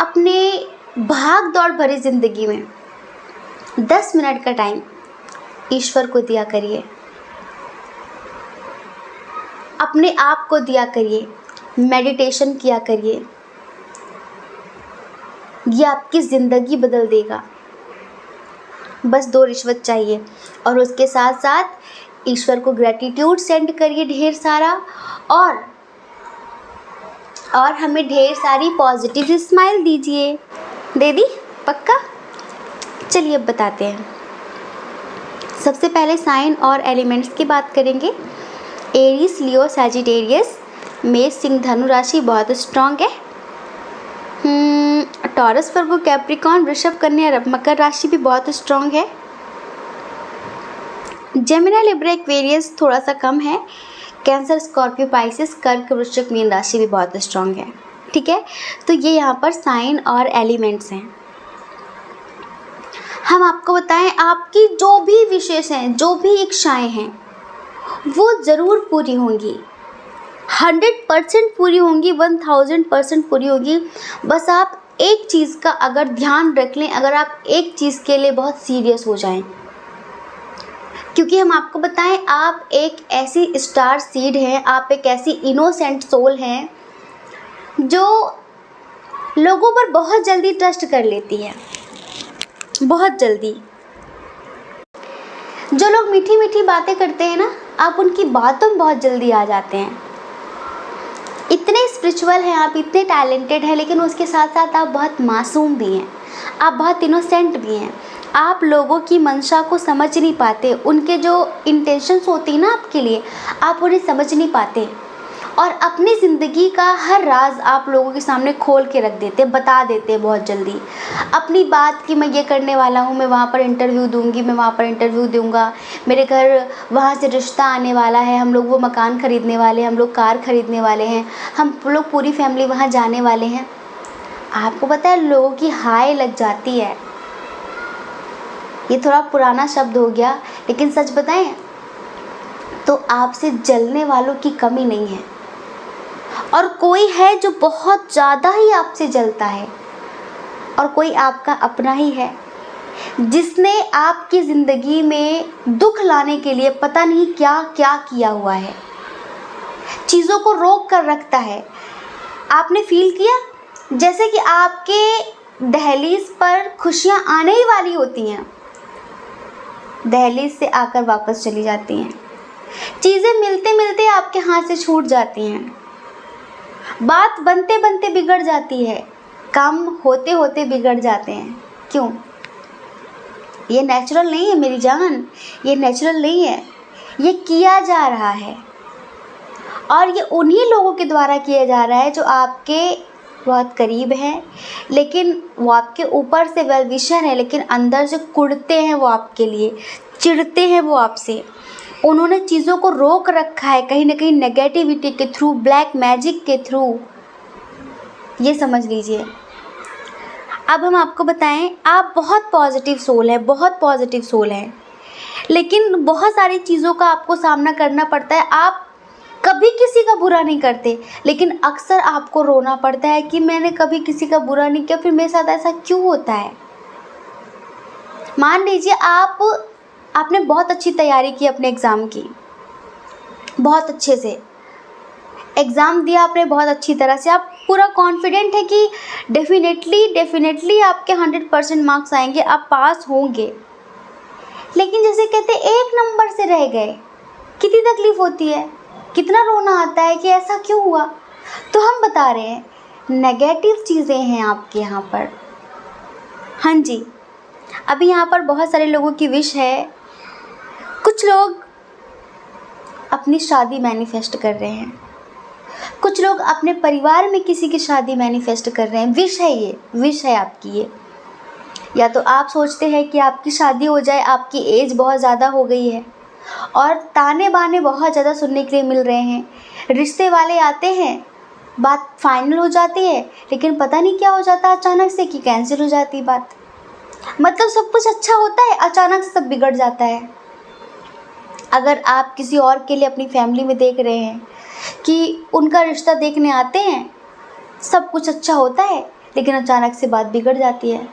अपने भाग दौड़ भरी ज़िंदगी में 10 मिनट का टाइम ईश्वर को दिया करिए, अपने आप को दिया करिए, मेडिटेशन किया करिए। ये आपकी ज़िंदगी बदल देगा। बस 2 रिश्वत चाहिए और उसके साथ साथ ईश्वर को ग्रैटिट्यूड सेंड करिए ढेर सारा, और हमें ढेर सारी पॉजिटिव स्माइल दीजिए। दे दी? पक्का? चलिए अब बताते हैं। सबसे पहले साइन और एलिमेंट्स की बात करेंगे। एरीज, लियो, सैजिटेरियस, मेष, सिंह, धनु राशि बहुत स्ट्रांग है। टॉरस, वर्गो, कैप्रिकॉर्न, वृषभ, कन्या, मकर राशि भी बहुत स्ट्रांग है। जेमिनी, लिब्रा, एक्वेरियस थोड़ा सा कम है। कैंसर, स्कॉर्पियो, पाइसेस, कर्क, वृश्चिक, मीन राशि भी बहुत स्ट्रांग है। ठीक है, तो ये यहाँ पर साइन और एलिमेंट्स हैं। हम आपको बताएं, आपकी जो भी विशेष हैं, जो भी इच्छाएं हैं, वो ज़रूर पूरी होंगी, 100% पूरी होंगी, 1000% पूरी होगी। बस आप एक चीज़ का अगर ध्यान रख लें, अगर आप एक चीज़ के लिए बहुत सीरियस हो जाएं, क्योंकि हम आपको बताएं, आप एक ऐसी स्टार सीड हैं, आप एक ऐसी इनोसेंट सोल हैं जो लोगों पर बहुत जल्दी ट्रस्ट कर लेती है, बहुत जल्दी। जो लोग मीठी मीठी बातें करते हैं ना, आप उनकी बातों में बहुत जल्दी आ जाते हैं। इतने स्पिरिचुअल हैं आप, इतने टैलेंटेड हैं, लेकिन उसके साथ साथ आप बहुत मासूम भी हैं, आप बहुत इनोसेंट भी हैं। आप लोगों की मंशा को समझ नहीं पाते, उनके जो इंटेंशंस होती हैं ना आपके लिए, आप उन्हें समझ नहीं पाते और अपनी ज़िंदगी का हर राज आप लोगों के सामने खोल के रख देते, बता देते बहुत जल्दी अपनी बात कि मैं ये करने वाला हूँ, मैं वहाँ पर इंटरव्यू दूँगी, मैं वहाँ पर इंटरव्यू दूँगा, मेरे घर वहाँ से रिश्ता आने वाला है, हम लोग वो मकान ख़रीदने वाले हैं, हम लोग कार ख़रीदने वाले हैं, हम लोग पूरी फैमिली वहाँ जाने वाले हैं। आपको पता है लोगों की हाय लग जाती है। ये थोड़ा पुराना शब्द हो गया, लेकिन सच बताएं तो आपसे जलने वालों की कमी नहीं है, और कोई है जो बहुत ज़्यादा ही आपसे जलता है, और कोई आपका अपना ही है जिसने आपकी ज़िंदगी में दुख लाने के लिए पता नहीं क्या क्या किया हुआ है, चीज़ों को रोक कर रखता है। आपने फील किया जैसे कि आपके दहलीज पर खुशियाँ आने ही वाली होती हैं, दहलीज से आकर वापस चली जाती हैं। चीज़ें मिलते मिलते आपके हाथ से छूट जाती हैं, बात बनते बनते बिगड़ जाती है, काम होते होते बिगड़ जाते हैं। क्यों? ये नेचुरल नहीं है मेरी जान, ये नेचुरल नहीं है, ये किया जा रहा है। और ये उन्हीं लोगों के द्वारा किया जा रहा है जो आपके बहुत करीब हैं, लेकिन वो आपके ऊपर से वेल विशर है, लेकिन अंदर से कुढ़ते हैं वो आपके लिए, चिढ़ते हैं वो आपसे। उन्होंने चीज़ों को रोक रखा है कहीं ना कहीं नेगेटिविटी के थ्रू, ब्लैक मैजिक के थ्रू, ये समझ लीजिए। अब हम आपको बताएं, आप बहुत पॉजिटिव सोल है, बहुत पॉजिटिव सोल है, लेकिन बहुत सारी चीज़ों का आपको सामना करना पड़ता है। आप कभी किसी का बुरा नहीं करते, लेकिन अक्सर आपको रोना पड़ता है कि मैंने कभी किसी का बुरा नहीं किया, फिर मेरे साथ ऐसा क्यों होता है। मान लीजिए आपने बहुत अच्छी तैयारी की अपने एग्ज़ाम की, बहुत अच्छे से एग्ज़ाम दिया आपने, बहुत अच्छी तरह से, आप पूरा कॉन्फिडेंट है कि डेफिनेटली आपके 100% मार्क्स आएंगे, आप पास होंगे। लेकिन जैसे कहते एक नंबर से रह गए, कितनी तकलीफ़ होती है, कितना रोना आता है कि ऐसा क्यों हुआ। तो हम बता रहे हैं नेगेटिव चीज़ें हैं आपके यहाँ पर। हाँ जी, अभी यहाँ पर बहुत सारे लोगों की विश है। कुछ लोग अपनी शादी मैनिफेस्ट कर रहे हैं, कुछ लोग अपने परिवार में किसी की शादी मैनिफेस्ट कर रहे हैं। विश है, ये विश है आपकी ये। या तो आप सोचते हैं कि आपकी शादी हो जाए, आपकी एज बहुत ज़्यादा हो गई है और ताने बाने बहुत ज़्यादा सुनने के लिए मिल रहे हैं, रिश्ते वाले आते हैं, बात फाइनल हो जाती है, लेकिन पता नहीं क्या हो जाता है अचानक से कि कैंसिल हो जाती है बात। मतलब सब कुछ अच्छा होता है, अचानक से सब बिगड़ जाता है। अगर आप किसी और के लिए अपनी फैमिली में देख रहे हैं कि उनका रिश्ता देखने आते हैं, सब कुछ अच्छा होता है, लेकिन अचानक से बात बिगड़ जाती है।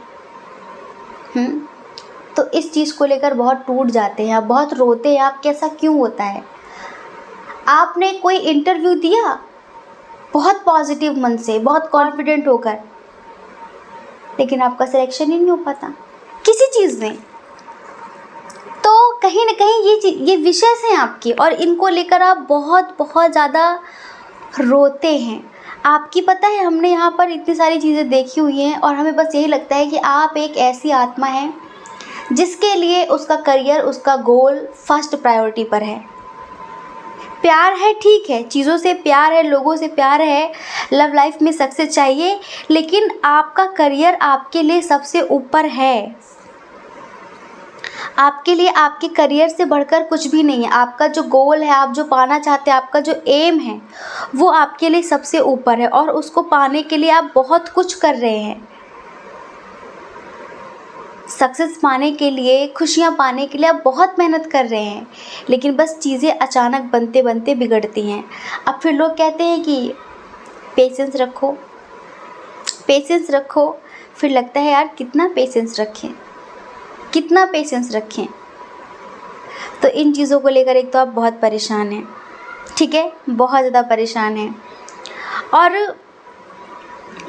तो इस चीज़ को लेकर बहुत टूट जाते हैं, आप बहुत रोते हैं। आप कैसा क्यों होता है? आपने कोई इंटरव्यू दिया बहुत पॉजिटिव मन से, बहुत कॉन्फिडेंट होकर, लेकिन आपका सिलेक्शन ही नहीं हो पाता किसी चीज़ में। तो कहीं ना कहीं ये विषय हैं आपके, और इनको लेकर आप बहुत बहुत ज़्यादा रोते हैं। आपकी पता है, हमने यहाँ पर इतनी सारी चीज़ें देखी हुई हैं और हमें बस यही लगता है कि आप एक ऐसी आत्मा है जिसके लिए उसका करियर, उसका गोल फर्स्ट प्रायोरिटी पर है। प्यार है, ठीक है, चीज़ों से प्यार है, लोगों से प्यार है, लव लाइफ में सक्सेस चाहिए, लेकिन आपका करियर आपके लिए सबसे ऊपर है। आपके लिए आपके करियर से बढ़कर कुछ भी नहीं है। आपका जो गोल है, आप जो पाना चाहते हैं, आपका जो एम है, वो आपके लिए सबसे ऊपर है, और उसको पाने के लिए आप बहुत कुछ कर रहे हैं। सक्सेस पाने के लिए, खुशियाँ पाने के लिए आप बहुत मेहनत कर रहे हैं, लेकिन बस चीज़ें अचानक बनते बनते बिगड़ती हैं। अब फिर लोग कहते हैं कि पेशेंस रखो, पेशेंस रखो। फिर लगता है यार कितना पेशेंस रखें, कितना पेशेंस रखें। तो इन चीज़ों को लेकर एक तो आप बहुत परेशान हैं, ठीक है, बहुत ज़्यादा परेशान हैं। और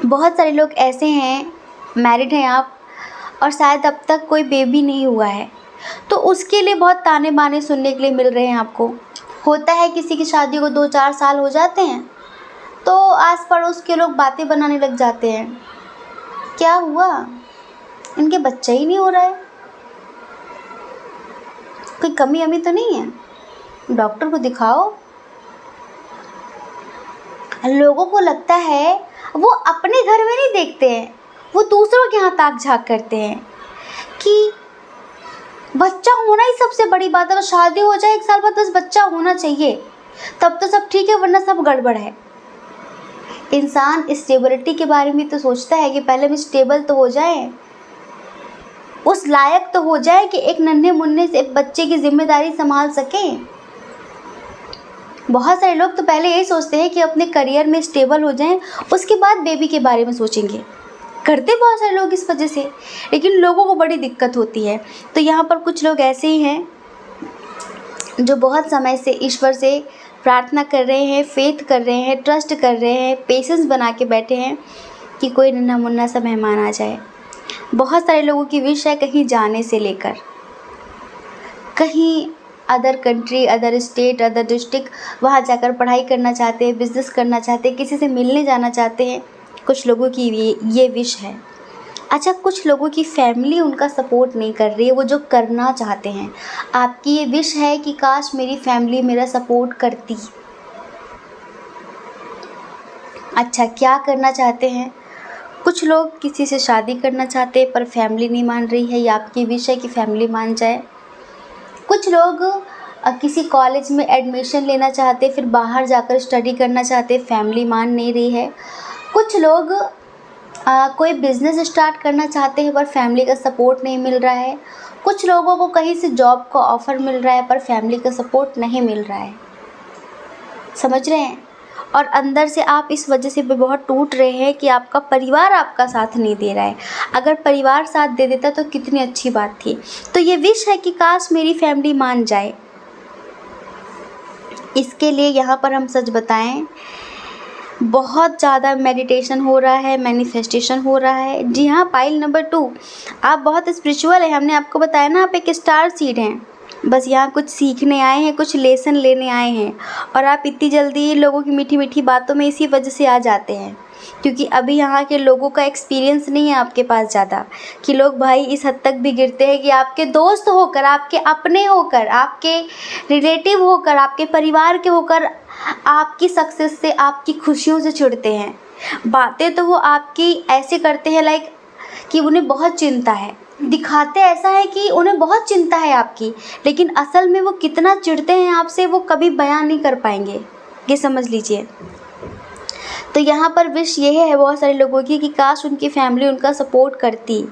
बहुत सारे लोग ऐसे हैं, मैरिड हैं आप, और शायद अब तक कोई बेबी नहीं हुआ है, तो उसके लिए बहुत ताने बाने सुनने के लिए मिल रहे हैं आपको। होता है किसी की शादी को 2-4 साल हो जाते हैं तो आस पड़ोस के लोग बातें बनाने लग जाते हैं, क्या हुआ, इनके बच्चा ही नहीं हो रहा है, कोई कमी अमी तो नहीं है, डॉक्टर को दिखाओ। लोगों को लगता है वो अपने घर में नहीं देखते हैं, वो दूसरों के यहाँ ताक झाँक करते हैं कि बच्चा होना ही सबसे बड़ी बात है, बस शादी हो जाए 1 साल बाद बस बच्चा होना चाहिए, तब तो सब ठीक है, वरना सब गड़बड़ है। इंसान स्टेबिलिटी के बारे में तो सोचता है कि पहले भी स्टेबल तो हो जाए, उस लायक तो हो जाए कि एक नन्हे मुन्ने से एक बच्चे की जिम्मेदारी संभाल सके। बहुत सारे लोग तो पहले यही सोचते हैं कि अपने करियर में स्टेबल हो जाएं, उसके बाद बेबी के बारे में सोचेंगे। करते बहुत सारे लोग इस वजह से, लेकिन लोगों को बड़ी दिक्कत होती है। तो यहाँ पर कुछ लोग ऐसे ही हैं जो बहुत समय से ईश्वर से प्रार्थना कर रहे हैं, फेथ कर रहे हैं, ट्रस्ट कर रहे हैं, पेशेंस बना के बैठे हैं कि कोई नन्हा मुन्ना सा मेहमान आ जाए, बहुत सारे लोगों की विश है कहीं जाने से लेकर कहीं other country, other state, other district, वहाँ जाकर पढ़ाई करना चाहते हैं, बिज़नेस करना चाहते हैं, किसी से मिलने जाना चाहते हैं। कुछ लोगों की ये विश है। अच्छा, कुछ लोगों की फैमिली उनका सपोर्ट नहीं कर रही है, वो जो करना चाहते हैं। आपकी ये विश है कि काश मेरी फैमिली मेरा सपोर्ट करती। अच्छा, क्या करना चाहते हैं? कुछ लोग किसी से शादी करना चाहते हैं पर फैमिली नहीं मान रही है, या आपकी विश है कि फैमिली मान जाए। कुछ लोग किसी कॉलेज में एडमिशन लेना चाहते, फिर बाहर जाकर स्टडी करना चाहते, फैमिली मान नहीं रही है। कुछ लोग कोई बिज़नेस स्टार्ट करना चाहते हैं पर फैमिली का सपोर्ट नहीं मिल रहा है। कुछ लोगों को कहीं से जॉब का ऑफ़र मिल रहा है पर फैमिली का सपोर्ट नहीं मिल रहा है। समझ रहे हैं? और अंदर से आप इस वजह से भी बहुत टूट रहे हैं कि आपका परिवार आपका साथ नहीं दे रहा है। अगर परिवार साथ दे देता तो कितनी अच्छी बात थी। तो ये विश है कि काश मेरी फैमिली मान जाए। इसके लिए यहाँ पर हम सच बताएं, बहुत ज़्यादा मेडिटेशन हो रहा है, मैनिफेस्टेशन हो रहा है। जी हाँ, पाइल नंबर 2, आप बहुत स्पिरिचुअल हैं। हमने आपको बताया ना, आप एक स्टार सीड हैं। बस यहाँ कुछ सीखने आए हैं, कुछ लेसन लेने आए हैं, और आप इतनी जल्दी लोगों की मीठी मीठी बातों में इसी वजह से आ जाते हैं क्योंकि अभी यहाँ के लोगों का एक्सपीरियंस नहीं है आपके पास ज़्यादा, कि लोग भाई इस हद तक भी गिरते हैं कि आपके दोस्त होकर, आपके अपने होकर, आपके रिलेटिव होकर, आपके परिवार के होकर आपकी सक्सेस से, आपकी खुशियों से चिढ़ते हैं। बातें तो वो आपकी ऐसे करते हैं लाइक कि उन्हें बहुत चिंता है, दिखाते ऐसा है कि उन्हें बहुत चिंता है आपकी, लेकिन असल में वो कितना चिढ़ते हैं आपसे वो कभी बयान नहीं कर पाएंगे, ये समझ लीजिए। तो यहाँ पर विश ये है बहुत सारे लोगों की कि काश उनकी फैमिली उनका सपोर्ट करती,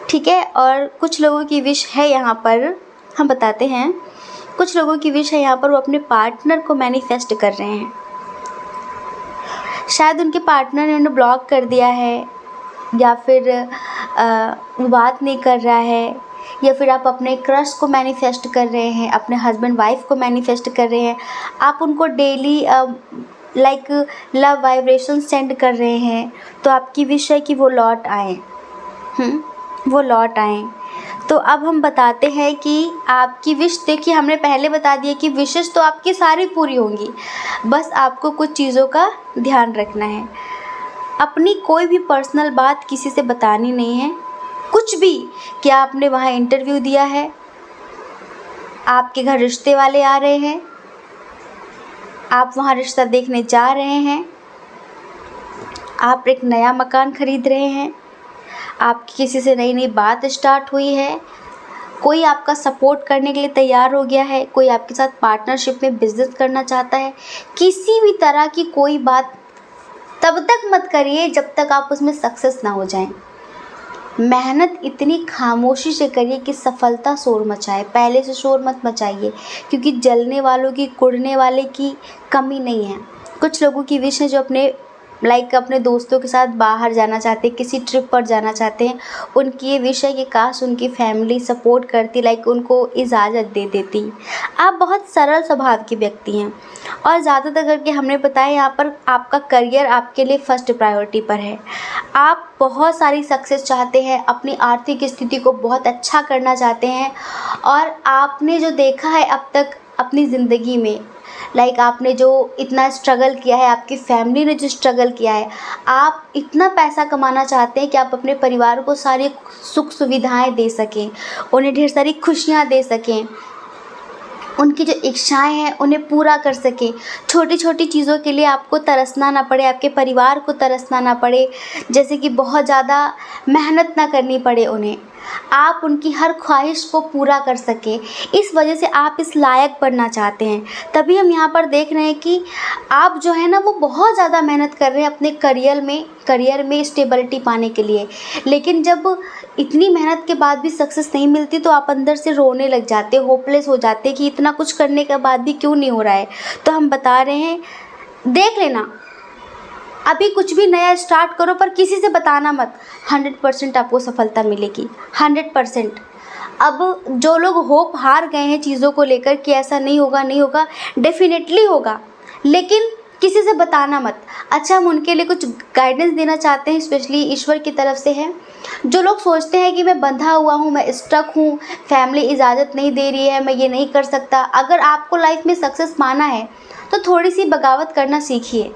ठीक है। और कुछ लोगों की विश है यहाँ पर, हम बताते हैं, कुछ लोगों की विश है यहाँ पर वो अपने पार्टनर को मैनिफेस्ट कर रहे हैं। शायद उनके पार्टनर ने उन्हें ब्लॉक कर दिया है, या फिर वो बात नहीं कर रहा है, या फिर आप अपने क्रश को मैनिफेस्ट कर रहे हैं, अपने हस्बैंड वाइफ को मैनिफेस्ट कर रहे हैं। आप उनको daily like love vibration send कर रहे हैं। तो आपकी विश है कि वो लौट आएँ, वो लौट आएँ। तो अब हम बताते हैं कि आपकी विश, देखिए हमने पहले बता दिया कि विशेस तो आपकी सारी पूरी होंगी, बस आपको कुछ चीज़ों का ध्यान रखना है। अपनी कोई भी पर्सनल बात किसी से बतानी नहीं है, कुछ भी। क्या आपने वहाँ इंटरव्यू दिया है, आपके घर रिश्ते वाले आ रहे हैं, आप वहाँ रिश्ता देखने जा रहे हैं, आप एक नया मकान खरीद रहे हैं, आपकी किसी से नई नई बात स्टार्ट हुई है, कोई आपका सपोर्ट करने के लिए तैयार हो गया है, कोई आपके साथ पार्टनरशिप में बिज़नेस करना चाहता है, किसी भी तरह की कोई बात तब तक मत करिए जब तक आप उसमें सक्सेस ना हो जाएं। मेहनत इतनी खामोशी से करिए कि सफलता शोर मचाए, पहले से शोर मत मचाइए, क्योंकि जलने वालों की, कुढ़ने वाले की कमी नहीं है। कुछ लोगों की विश है जो अपने दोस्तों के साथ बाहर जाना चाहते हैं, किसी ट्रिप पर जाना चाहते हैं, उनकी ये विश है कि काश उनकी फैमिली सपोर्ट करती, उनको इजाज़त दे देती। आप बहुत सरल स्वभाव के व्यक्ति हैं, और ज़्यादातर करके हमने बताया यहाँ पर आपका करियर आपके लिए फर्स्ट प्रायोरिटी पर है। आप बहुत सारी सक्सेस चाहते हैं, अपनी आर्थिक स्थिति को बहुत अच्छा करना चाहते हैं, और आपने जो देखा है अब तक अपनी ज़िंदगी में, आपने जो इतना स्ट्रगल किया है, आपकी फैमिली ने जो स्ट्रगल किया है, आप इतना पैसा कमाना चाहते हैं कि आप अपने परिवार को सारी सुख सुविधाएं दे सकें, उन्हें ढेर सारी खुशियां दे सकें, उनकी जो इच्छाएं हैं उन्हें पूरा कर सकें। छोटी छोटी चीज़ों के लिए आपको तरसना ना पड़े, आपके परिवार को तरसना ना पड़े, जैसे कि बहुत ज़्यादा मेहनत ना करनी पड़े उन्हें, आप उनकी हर ख्वाहिश को पूरा कर सकें। इस वजह से आप इस लायक बनना चाहते हैं। तभी हम यहाँ पर देख रहे हैं कि आप जो है ना वो बहुत ज़्यादा मेहनत कर रहे हैं अपने करियर में स्टेबिलिटी पाने के लिए, लेकिन जब इतनी मेहनत के बाद भी सक्सेस नहीं मिलती तो आप अंदर से रोने लग जाते, होपलेस हो जाते कि इतना कुछ करने के बाद भी क्यों नहीं हो रहा है। तो हम बता रहे हैं, देख लेना, अभी कुछ भी नया स्टार्ट करो पर किसी से बताना मत, 100% आपको सफलता मिलेगी, 100%। अब जो लोग होप हार गए हैं चीज़ों को लेकर कि ऐसा नहीं होगा, डेफिनेटली होगा, लेकिन किसी से बताना मत। अच्छा, हम उनके लिए कुछ गाइडेंस देना चाहते हैं, स्पेशली ईश्वर की तरफ से है। जो लोग सोचते हैं कि मैं बंधा हुआ हूँ, मैं स्टक हूँ, फैमिली इजाज़त नहीं दे रही है, मैं ये नहीं कर सकता, अगर आपको लाइफ में सक्सेस पाना है तो थोड़ी सी बगावत करना सीखिए।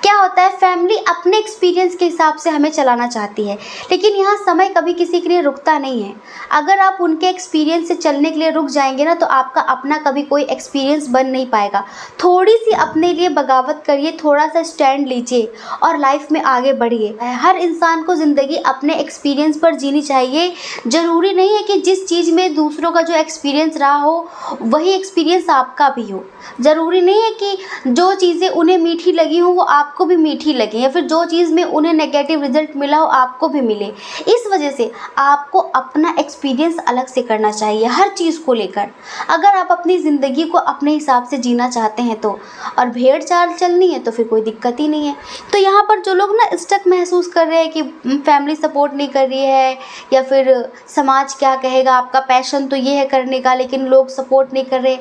क्या होता है, फैमिली अपने एक्सपीरियंस के हिसाब से हमें चलाना चाहती है, लेकिन यहाँ समय कभी किसी के लिए रुकता नहीं है। अगर आप उनके एक्सपीरियंस से चलने के लिए रुक जाएंगे ना, तो आपका अपना कभी कोई एक्सपीरियंस बन नहीं पाएगा। थोड़ी सी अपने लिए बगावत करिए, थोड़ा सा स्टैंड लीजिए और लाइफ में आगे बढ़िए। हर इंसान को ज़िंदगी अपने एक्सपीरियंस पर जीनी चाहिए। ज़रूरी नहीं है कि जिस चीज़ में दूसरों का जो एक्सपीरियंस रहा हो वही एक्सपीरियंस आपका भी हो। ज़रूरी नहीं है कि जो चीज़ें उन्हें मीठी लगी हों वो आपको भी मीठी लगे, या फिर जो चीज़ में उन्हें नेगेटिव रिजल्ट मिला हो आपको भी मिले। इस वजह से आपको अपना एक्सपीरियंस अलग से करना चाहिए हर चीज़ को लेकर, अगर आप अपनी ज़िंदगी को अपने हिसाब से जीना चाहते हैं तो। और भेड़ चाल चलनी है तो फिर कोई दिक्कत ही नहीं है। तो यहाँ पर जो लोग ना स्टक महसूस कर रहे हैं कि फैमिली सपोर्ट नहीं कर रही है, या फिर समाज क्या कहेगा, आपका पैशन तो ये है करने का लेकिन लोग सपोर्ट नहीं कर रहे,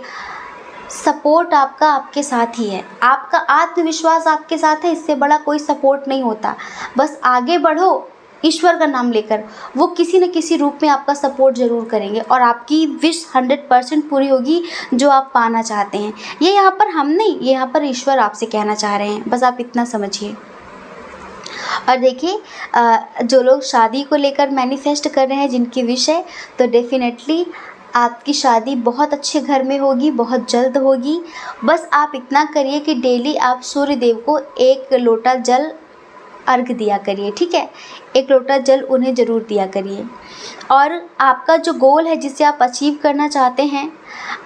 सपोर्ट आपका आपके साथ ही है, आपका आत्मविश्वास आपके साथ है, इससे बड़ा कोई सपोर्ट नहीं होता। बस आगे बढ़ो ईश्वर का नाम लेकर, वो किसी न किसी रूप में आपका सपोर्ट ज़रूर करेंगे और आपकी विश 100% पूरी होगी जो आप पाना चाहते हैं। ये यहाँ पर हम नहीं, ये यहाँ पर ईश्वर आपसे कहना चाह रहे हैं, बस आप इतना समझिए। और देखिए, जो लोग शादी को लेकर मैनिफेस्ट कर रहे हैं, जिनकी विश है, तो डेफिनेटली आपकी शादी बहुत अच्छे घर में होगी, बहुत जल्द होगी। बस आप इतना करिए कि डेली आप सूर्य देव को 1 लोटा जल अर्घ दिया करिए, ठीक है? 1 लोटा जल उन्हें ज़रूर दिया करिए। और आपका जो गोल है जिसे आप अचीव करना चाहते हैं,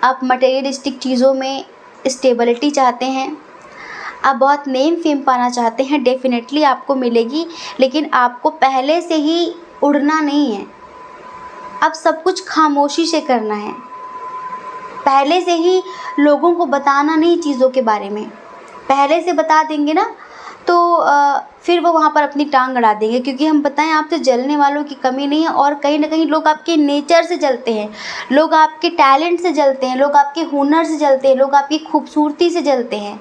आप मटेरियलिस्टिक चीज़ों में स्टेबिलिटी चाहते हैं, आप बहुत नेम फेम पाना चाहते हैं, डेफिनेटली आपको मिलेगी। लेकिन आपको पहले से ही उड़ना नहीं है, अब सब कुछ खामोशी से करना है। पहले से ही लोगों को बताना नहीं चीज़ों के बारे में। पहले से बता देंगे ना तो फिर वो वहाँ पर अपनी टांग अड़ा देंगे, क्योंकि हम बताएं आपसे जलने वालों की कमी नहीं है। और कहीं ना कहीं लोग आपके नेचर से जलते हैं, लोग आपके टैलेंट से जलते हैं, लोग आपके हुनर से जलते हैं, लोग आपकी खूबसूरती से जलते हैं।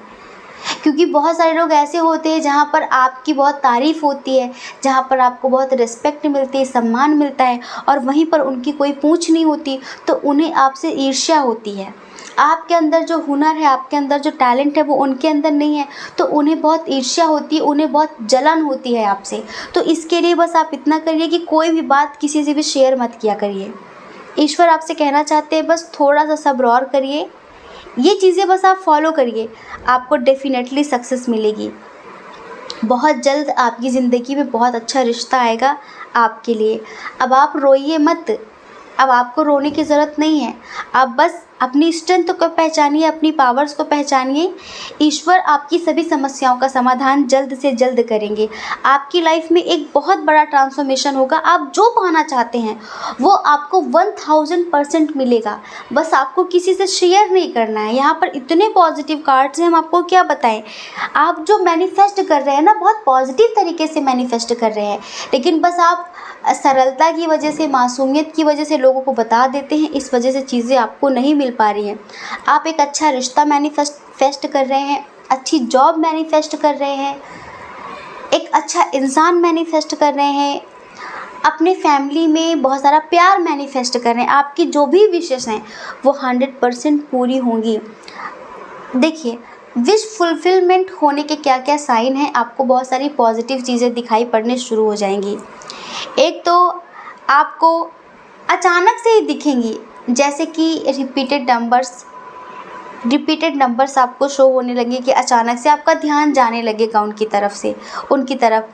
क्योंकि बहुत सारे लोग ऐसे होते हैं जहाँ पर आपकी बहुत तारीफ़ होती है, जहाँ पर आपको बहुत रिस्पेक्ट मिलती है, सम्मान मिलता है, और वहीं पर उनकी कोई पूछ नहीं होती, तो उन्हें आपसे ईर्ष्या होती है। आपके अंदर जो हुनर है, आपके अंदर जो टैलेंट है, वो उनके अंदर नहीं है, तो उन्हें बहुत ईर्ष्या होती है, उन्हें बहुत जलन होती है आपसे। तो इसके लिए बस आप इतना करिए कि कोई भी बात किसी से भी शेयर मत किया करिए। ईश्वर आपसे कहना चाहते हैं बस थोड़ा सा सब्र और करिए, ये चीज़ें बस आप फॉलो करिए, आपको डेफिनेटली सक्सेस मिलेगी। बहुत जल्द आपकी ज़िंदगी में बहुत अच्छा रिश्ता आएगा आपके लिए। अब आप रोइए मत, अब आपको रोने की ज़रूरत नहीं है। आप बस अपनी स्ट्रेंथ को पहचानिए, अपनी पावर्स को पहचानिए। ईश्वर आपकी सभी समस्याओं का समाधान जल्द से जल्द करेंगे। आपकी लाइफ में एक बहुत बड़ा ट्रांसफॉर्मेशन होगा। आप जो पाना चाहते हैं वो आपको 1000% मिलेगा। बस आपको किसी से शेयर नहीं करना है। यहाँ पर इतने पॉजिटिव कार्ड्स हैं, हम आपको क्या बताएं। आप जो मैनिफेस्ट कर रहे हैं ना, बहुत पॉजिटिव तरीके से मैनिफेस्ट कर रहे हैं, लेकिन बस आप सरलता की वजह से, मासूमियत की वजह से लोगों को बता देते हैं, इस वजह से चीज़ें आपको नहीं मिल पा रही हैं। आप एक अच्छा रिश्ता मैनिफेस्ट कर रहे हैं, अच्छी जॉब मैनिफेस्ट कर रहे हैं, एक अच्छा इंसान मैनिफेस्ट कर रहे हैं, अपने फैमिली में बहुत सारा प्यार मैनिफेस्ट कर रहे हैं। आपकी जो भी विशेष हैं वो 100% पूरी होंगी। देखिए, विश फुलफिलमेंट होने के क्या क्या साइन हैं, आपको बहुत सारी पॉजिटिव चीज़ें दिखाई पड़ने शुरू हो जाएंगी। एक तो आपको अचानक से ही दिखेंगी, जैसे कि रिपीटेड नंबर्स आपको शो होने लगे, कि अचानक से आपका ध्यान जाने लगेगा उनकी तरफ।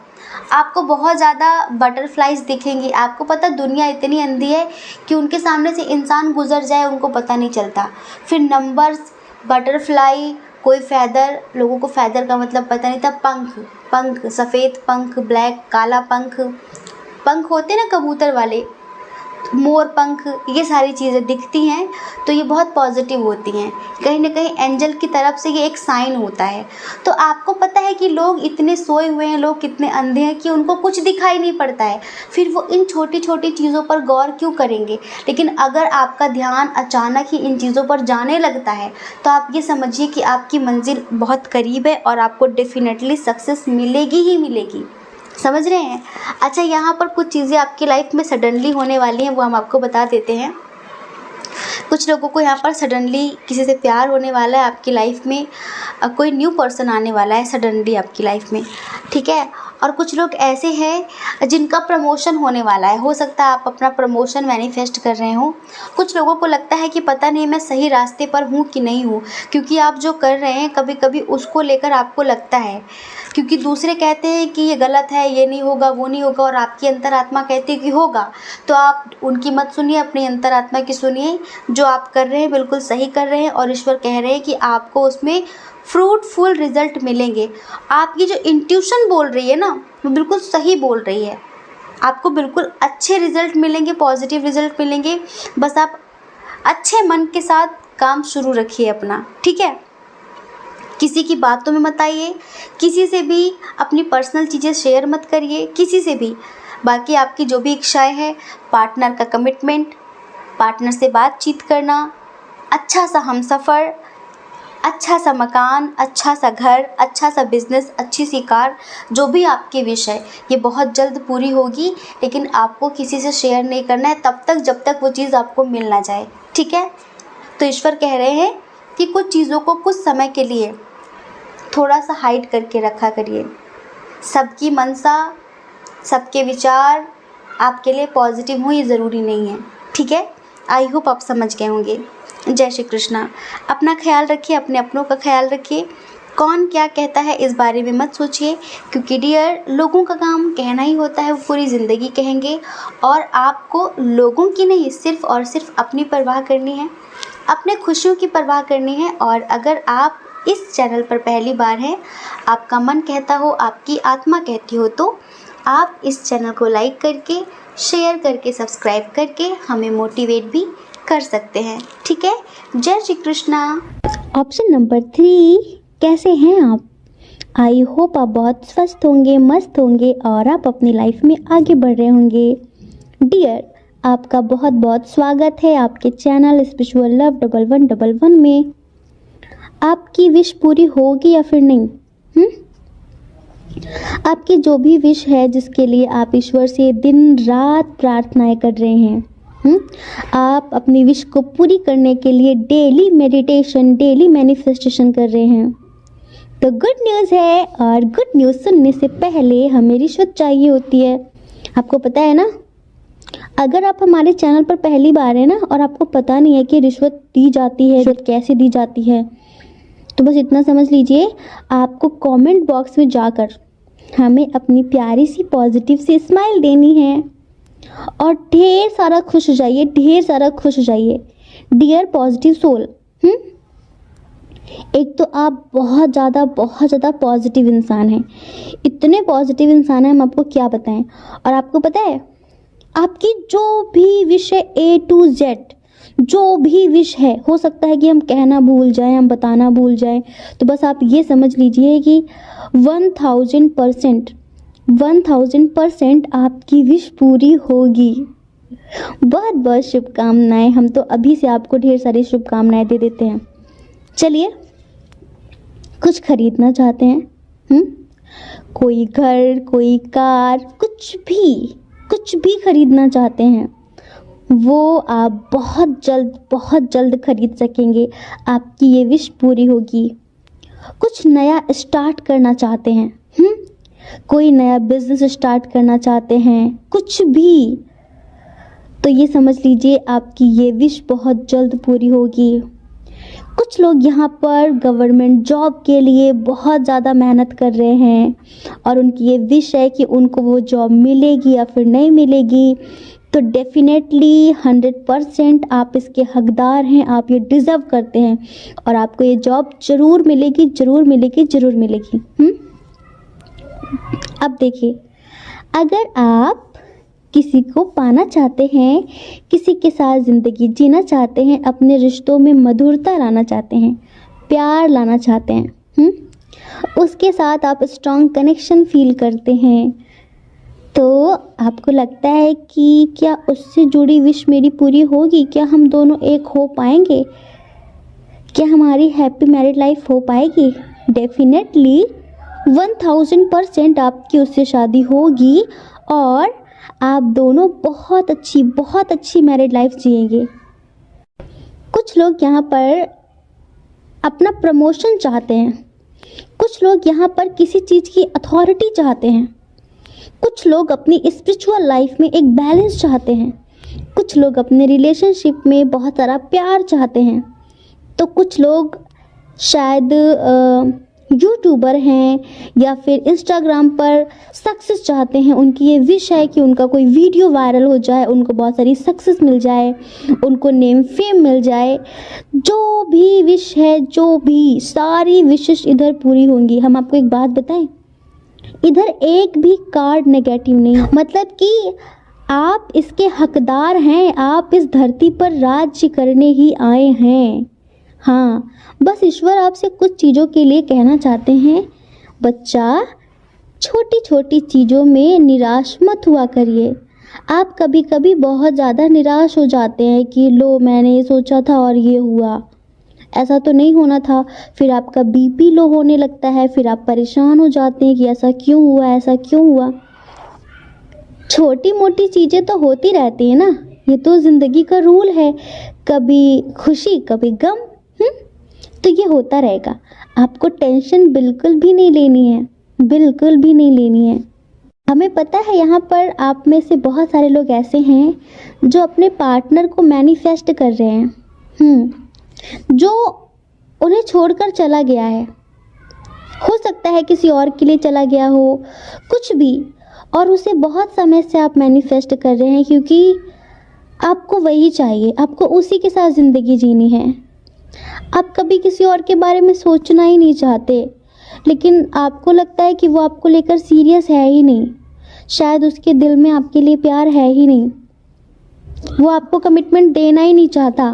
आपको बहुत ज़्यादा बटरफ्लाइज दिखेंगी। आपको पता, दुनिया इतनी अंधी है कि उनके सामने से इंसान गुजर जाए उनको पता नहीं चलता। फिर नंबर्स, बटरफ्लाई, कोई फैदर, लोगों को फैदर का मतलब पता नहीं था। पंख, सफ़ेद पंख, ब्लैक, काला पंख होते ना कबूतर वाले, मोर पंख, ये सारी चीज़ें दिखती हैं तो ये बहुत पॉजिटिव होती हैं। कहीं ना कहीं एंजल की तरफ से ये एक साइन होता है। तो आपको पता है कि लोग इतने सोए हुए हैं, लोग कितने अंधे हैं कि उनको कुछ दिखाई नहीं पड़ता है, फिर वो इन छोटी छोटी चीज़ों पर गौर क्यों करेंगे। लेकिन अगर आपका ध्यान अचानक ही इन चीज़ों पर जाने लगता है तो आप ये समझिए कि आपकी मंजिल बहुत करीब है और आपको डेफिनेटली सक्सेस मिलेगी ही मिलेगी। समझ रहे हैं। अच्छा, यहाँ पर कुछ चीज़ें आपकी लाइफ में सडनली होने वाली हैं, वो हम आपको बता देते हैं। कुछ लोगों को यहाँ पर सडनली किसी से प्यार होने वाला है, आपकी लाइफ में कोई न्यू पर्सन आने वाला है सडनली आपकी लाइफ में, ठीक है। और कुछ लोग ऐसे हैं जिनका प्रमोशन होने वाला है, हो सकता है आप अपना प्रमोशन मैनिफेस्ट कर रहे हो। कुछ लोगों को लगता है कि पता नहीं मैं सही रास्ते पर हूँ कि नहीं हूँ, क्योंकि आप जो कर रहे हैं कभी कभी उसको लेकर आपको लगता है, क्योंकि दूसरे कहते हैं कि ये गलत है, ये नहीं होगा, वो नहीं होगा, और आपकी अंतरात्मा कहती है कि होगा। तो आप उनकी मत सुनिए, अपनी अंतरात्मा की सुनिए। जो आप कर रहे हैं बिल्कुल सही कर रहे हैं और ईश्वर कह रहे हैं कि आपको उसमें फ्रूटफुल रिजल्ट मिलेंगे। आपकी जो इंट्यूशन बोल रही है ना, वो बिल्कुल सही बोल रही है। आपको बिल्कुल अच्छे रिजल्ट मिलेंगे, पॉजिटिव रिजल्ट मिलेंगे। बस आप अच्छे मन के साथ काम शुरू रखिए अपना, ठीक है। किसी की बातों में मत आइए, किसी से भी अपनी पर्सनल चीज़ें शेयर मत करिए, किसी से भी। बाकी आपकी जो भी इच्छाएं हैं, पार्टनर का कमिटमेंट, पार्टनर से बातचीत करना, अच्छा सा हमसफ़र, अच्छा सा मकान, अच्छा सा घर, अच्छा सा बिज़नेस, अच्छी सी कार, जो भी आपकी विश है ये बहुत जल्द पूरी होगी। लेकिन आपको किसी से शेयर नहीं करना है तब तक जब तक वो चीज़ आपको मिल ना जाए, ठीक है। तो ईश्वर कह रहे हैं कि कुछ चीज़ों को कुछ समय के लिए थोड़ा सा हाइड करके रखा करिए। सबकी मनसा, सबके विचार आपके लिए पॉजिटिव हो ये ज़रूरी नहीं है, ठीक है। आई होप आप समझ गए होंगे। जय श्री कृष्णा। अपना ख्याल रखिए, अपने अपनों का ख्याल रखिए। कौन क्या कहता है इस बारे में मत सोचिए, क्योंकि डियर, लोगों का काम कहना ही होता है, वो पूरी ज़िंदगी कहेंगे। और आपको लोगों की नहीं, सिर्फ़ और सिर्फ अपनी परवाह करनी है, अपने खुशियों की परवाह करनी है। और अगर आप इस चैनल पर पहली बार हैं, आपका मन कहता हो, आपकी आत्मा कहती हो, तो आप इस चैनल को लाइक करके, शेयर करके, सब्सक्राइब करके हमें मोटिवेट भी कर सकते हैं, ठीक है। जय श्री कृष्णा। ऑप्शन नंबर 3, कैसे हैं आप? आई होप आप बहुत स्वस्थ होंगे, मस्त होंगे और आप अपनी लाइफ में आगे बढ़ रहे होंगे। डियर, आपका बहुत बहुत स्वागत है आपके चैनल स्पिरिचुअल लव 1111 में। आपकी विश पूरी होगी या फिर नहीं? आपकी जो भी विश है, जिसके लिए आप ईश्वर से दिन रात प्रार्थनाएं कर रहे हैं, आप अपनी विश को पूरी करने के लिए डेली मेडिटेशन, डेली मैनिफेस्टेशन कर रहे हैं, तो गुड न्यूज़ है। और गुड न्यूज़ सुनने से पहले हमें रिश्वत चाहिए होती है। आपको पता है ना, अगर आप हमारे चैनल पर पहली बार है ना और आपको पता नहीं है कि रिश्वत दी जाती है, रिश्वत कैसे दी जाती है, तो बस इतना समझ लीजिए, आपको कमेंट बॉक्स में जाकर हमें अपनी प्यारी सी पॉजिटिव सी स्माइल देनी है और ढेर सारा खुश हो जाइए, ढेर सारा खुश हो जाइए। डियर पॉजिटिव सोल, एक तो आप बहुत ज़्यादा पॉजिटिव इंसान हैं, इतने पॉजिटिव इंसान हैं, हम आपको क्या बताएं। और आपको पता है, आपकी जो भी विश है, A to Z जो भी विश है, हो सकता है कि हम कहना भूल जाएं, हम बताना भूल जाएं, तो बस आप ये समझ लीजिए कि 1000% आपकी विश पूरी होगी। बहुत बहुत शुभकामनाएं। हम तो अभी से आपको ढेर सारी शुभकामनाएं दे देते हैं। चलिए, कुछ खरीदना चाहते हैं, कोई घर, कोई कार, कुछ भी खरीदना चाहते हैं, वो आप बहुत जल्द खरीद सकेंगे। आपकी ये विश पूरी होगी। कुछ नया स्टार्ट करना चाहते हैं, कोई नया बिजनेस स्टार्ट करना चाहते हैं, कुछ भी, तो ये समझ लीजिए आपकी ये विश बहुत जल्द पूरी होगी। कुछ लोग यहाँ पर गवर्नमेंट जॉब के लिए बहुत ज़्यादा मेहनत कर रहे हैं और उनकी ये विश है कि उनको वो जॉब मिलेगी या फिर नहीं मिलेगी, तो डेफिनेटली 100% आप इसके हकदार हैं, आप ये डिज़र्व करते हैं और आपको ये जॉब ज़रूर मिलेगी। अब देखिए, अगर आप किसी को पाना चाहते हैं, किसी के साथ ज़िंदगी जीना चाहते हैं, अपने रिश्तों में मधुरता लाना चाहते हैं, प्यार लाना चाहते हैं, उसके साथ आप स्ट्रॉन्ग कनेक्शन फील करते हैं, तो आपको लगता है कि क्या उससे जुड़ी विश मेरी पूरी होगी, क्या हम दोनों एक हो पाएंगे, क्या हमारी हैप्पी मैरिड लाइफ हो पाएगी? डेफिनेटली 1000% आपकी उससे शादी होगी और आप दोनों बहुत अच्छी मैरिड लाइफ जिएंगे। कुछ लोग यहाँ पर अपना प्रमोशन चाहते हैं, कुछ लोग यहाँ पर किसी चीज़ की अथॉरिटी चाहते हैं, कुछ लोग अपनी स्पिरिचुअल लाइफ में एक बैलेंस चाहते हैं, कुछ लोग अपने रिलेशनशिप में बहुत सारा प्यार चाहते हैं, तो कुछ लोग शायद यूट्यूबर हैं या फिर इंस्टाग्राम पर सक्सेस चाहते हैं। उनकी ये विश है कि उनका कोई वीडियो वायरल हो जाए, उनको बहुत सारी सक्सेस मिल जाए, उनको नेम फेम मिल जाए। जो भी विश है, जो भी सारी विशेष इधर पूरी होंगी। हम आपको एक बात बताएं, इधर एक भी कार्ड नेगेटिव नहीं, मतलब कि आप इसके हकदार हैं, आप इस धरती पर राज्य करने ही आए हैं। हाँ, बस ईश्वर आपसे कुछ चीज़ों के लिए कहना चाहते हैं, बच्चा छोटी छोटी चीज़ों में निराश मत हुआ करिए। आप कभी कभी बहुत ज़्यादा निराश हो जाते हैं कि लो मैंने ये सोचा था और ये हुआ, ऐसा तो नहीं होना था। फिर आपका बीपी लो होने लगता है, फिर आप परेशान हो जाते हैं कि ऐसा क्यों हुआ, ऐसा क्यों हुआ। छोटी मोटी चीज़ें तो होती रहती है ना, ये तो ज़िंदगी का रूल है, कभी खुशी कभी गम, तो ये होता रहेगा। आपको टेंशन बिल्कुल भी नहीं लेनी है, बिल्कुल भी नहीं लेनी है। हमें पता है यहाँ पर आप में से बहुत सारे लोग ऐसे हैं जो अपने पार्टनर को मैनिफेस्ट कर रहे हैं, जो उन्हें छोड़कर चला गया है। हो सकता है किसी और के लिए चला गया हो, कुछ भी, और उसे बहुत समय से आप मैनिफेस्ट कर रहे हैं क्योंकि आपको वही चाहिए, आपको उसी के साथ ज़िंदगी जीनी है। आप कभी किसी और के बारे में सोचना ही नहीं चाहते, लेकिन आपको लगता है कि वो आपको लेकर सीरियस है ही नहीं, शायद उसके दिल में आपके लिए प्यार है ही नहीं, वो आपको कमिटमेंट देना ही नहीं चाहता।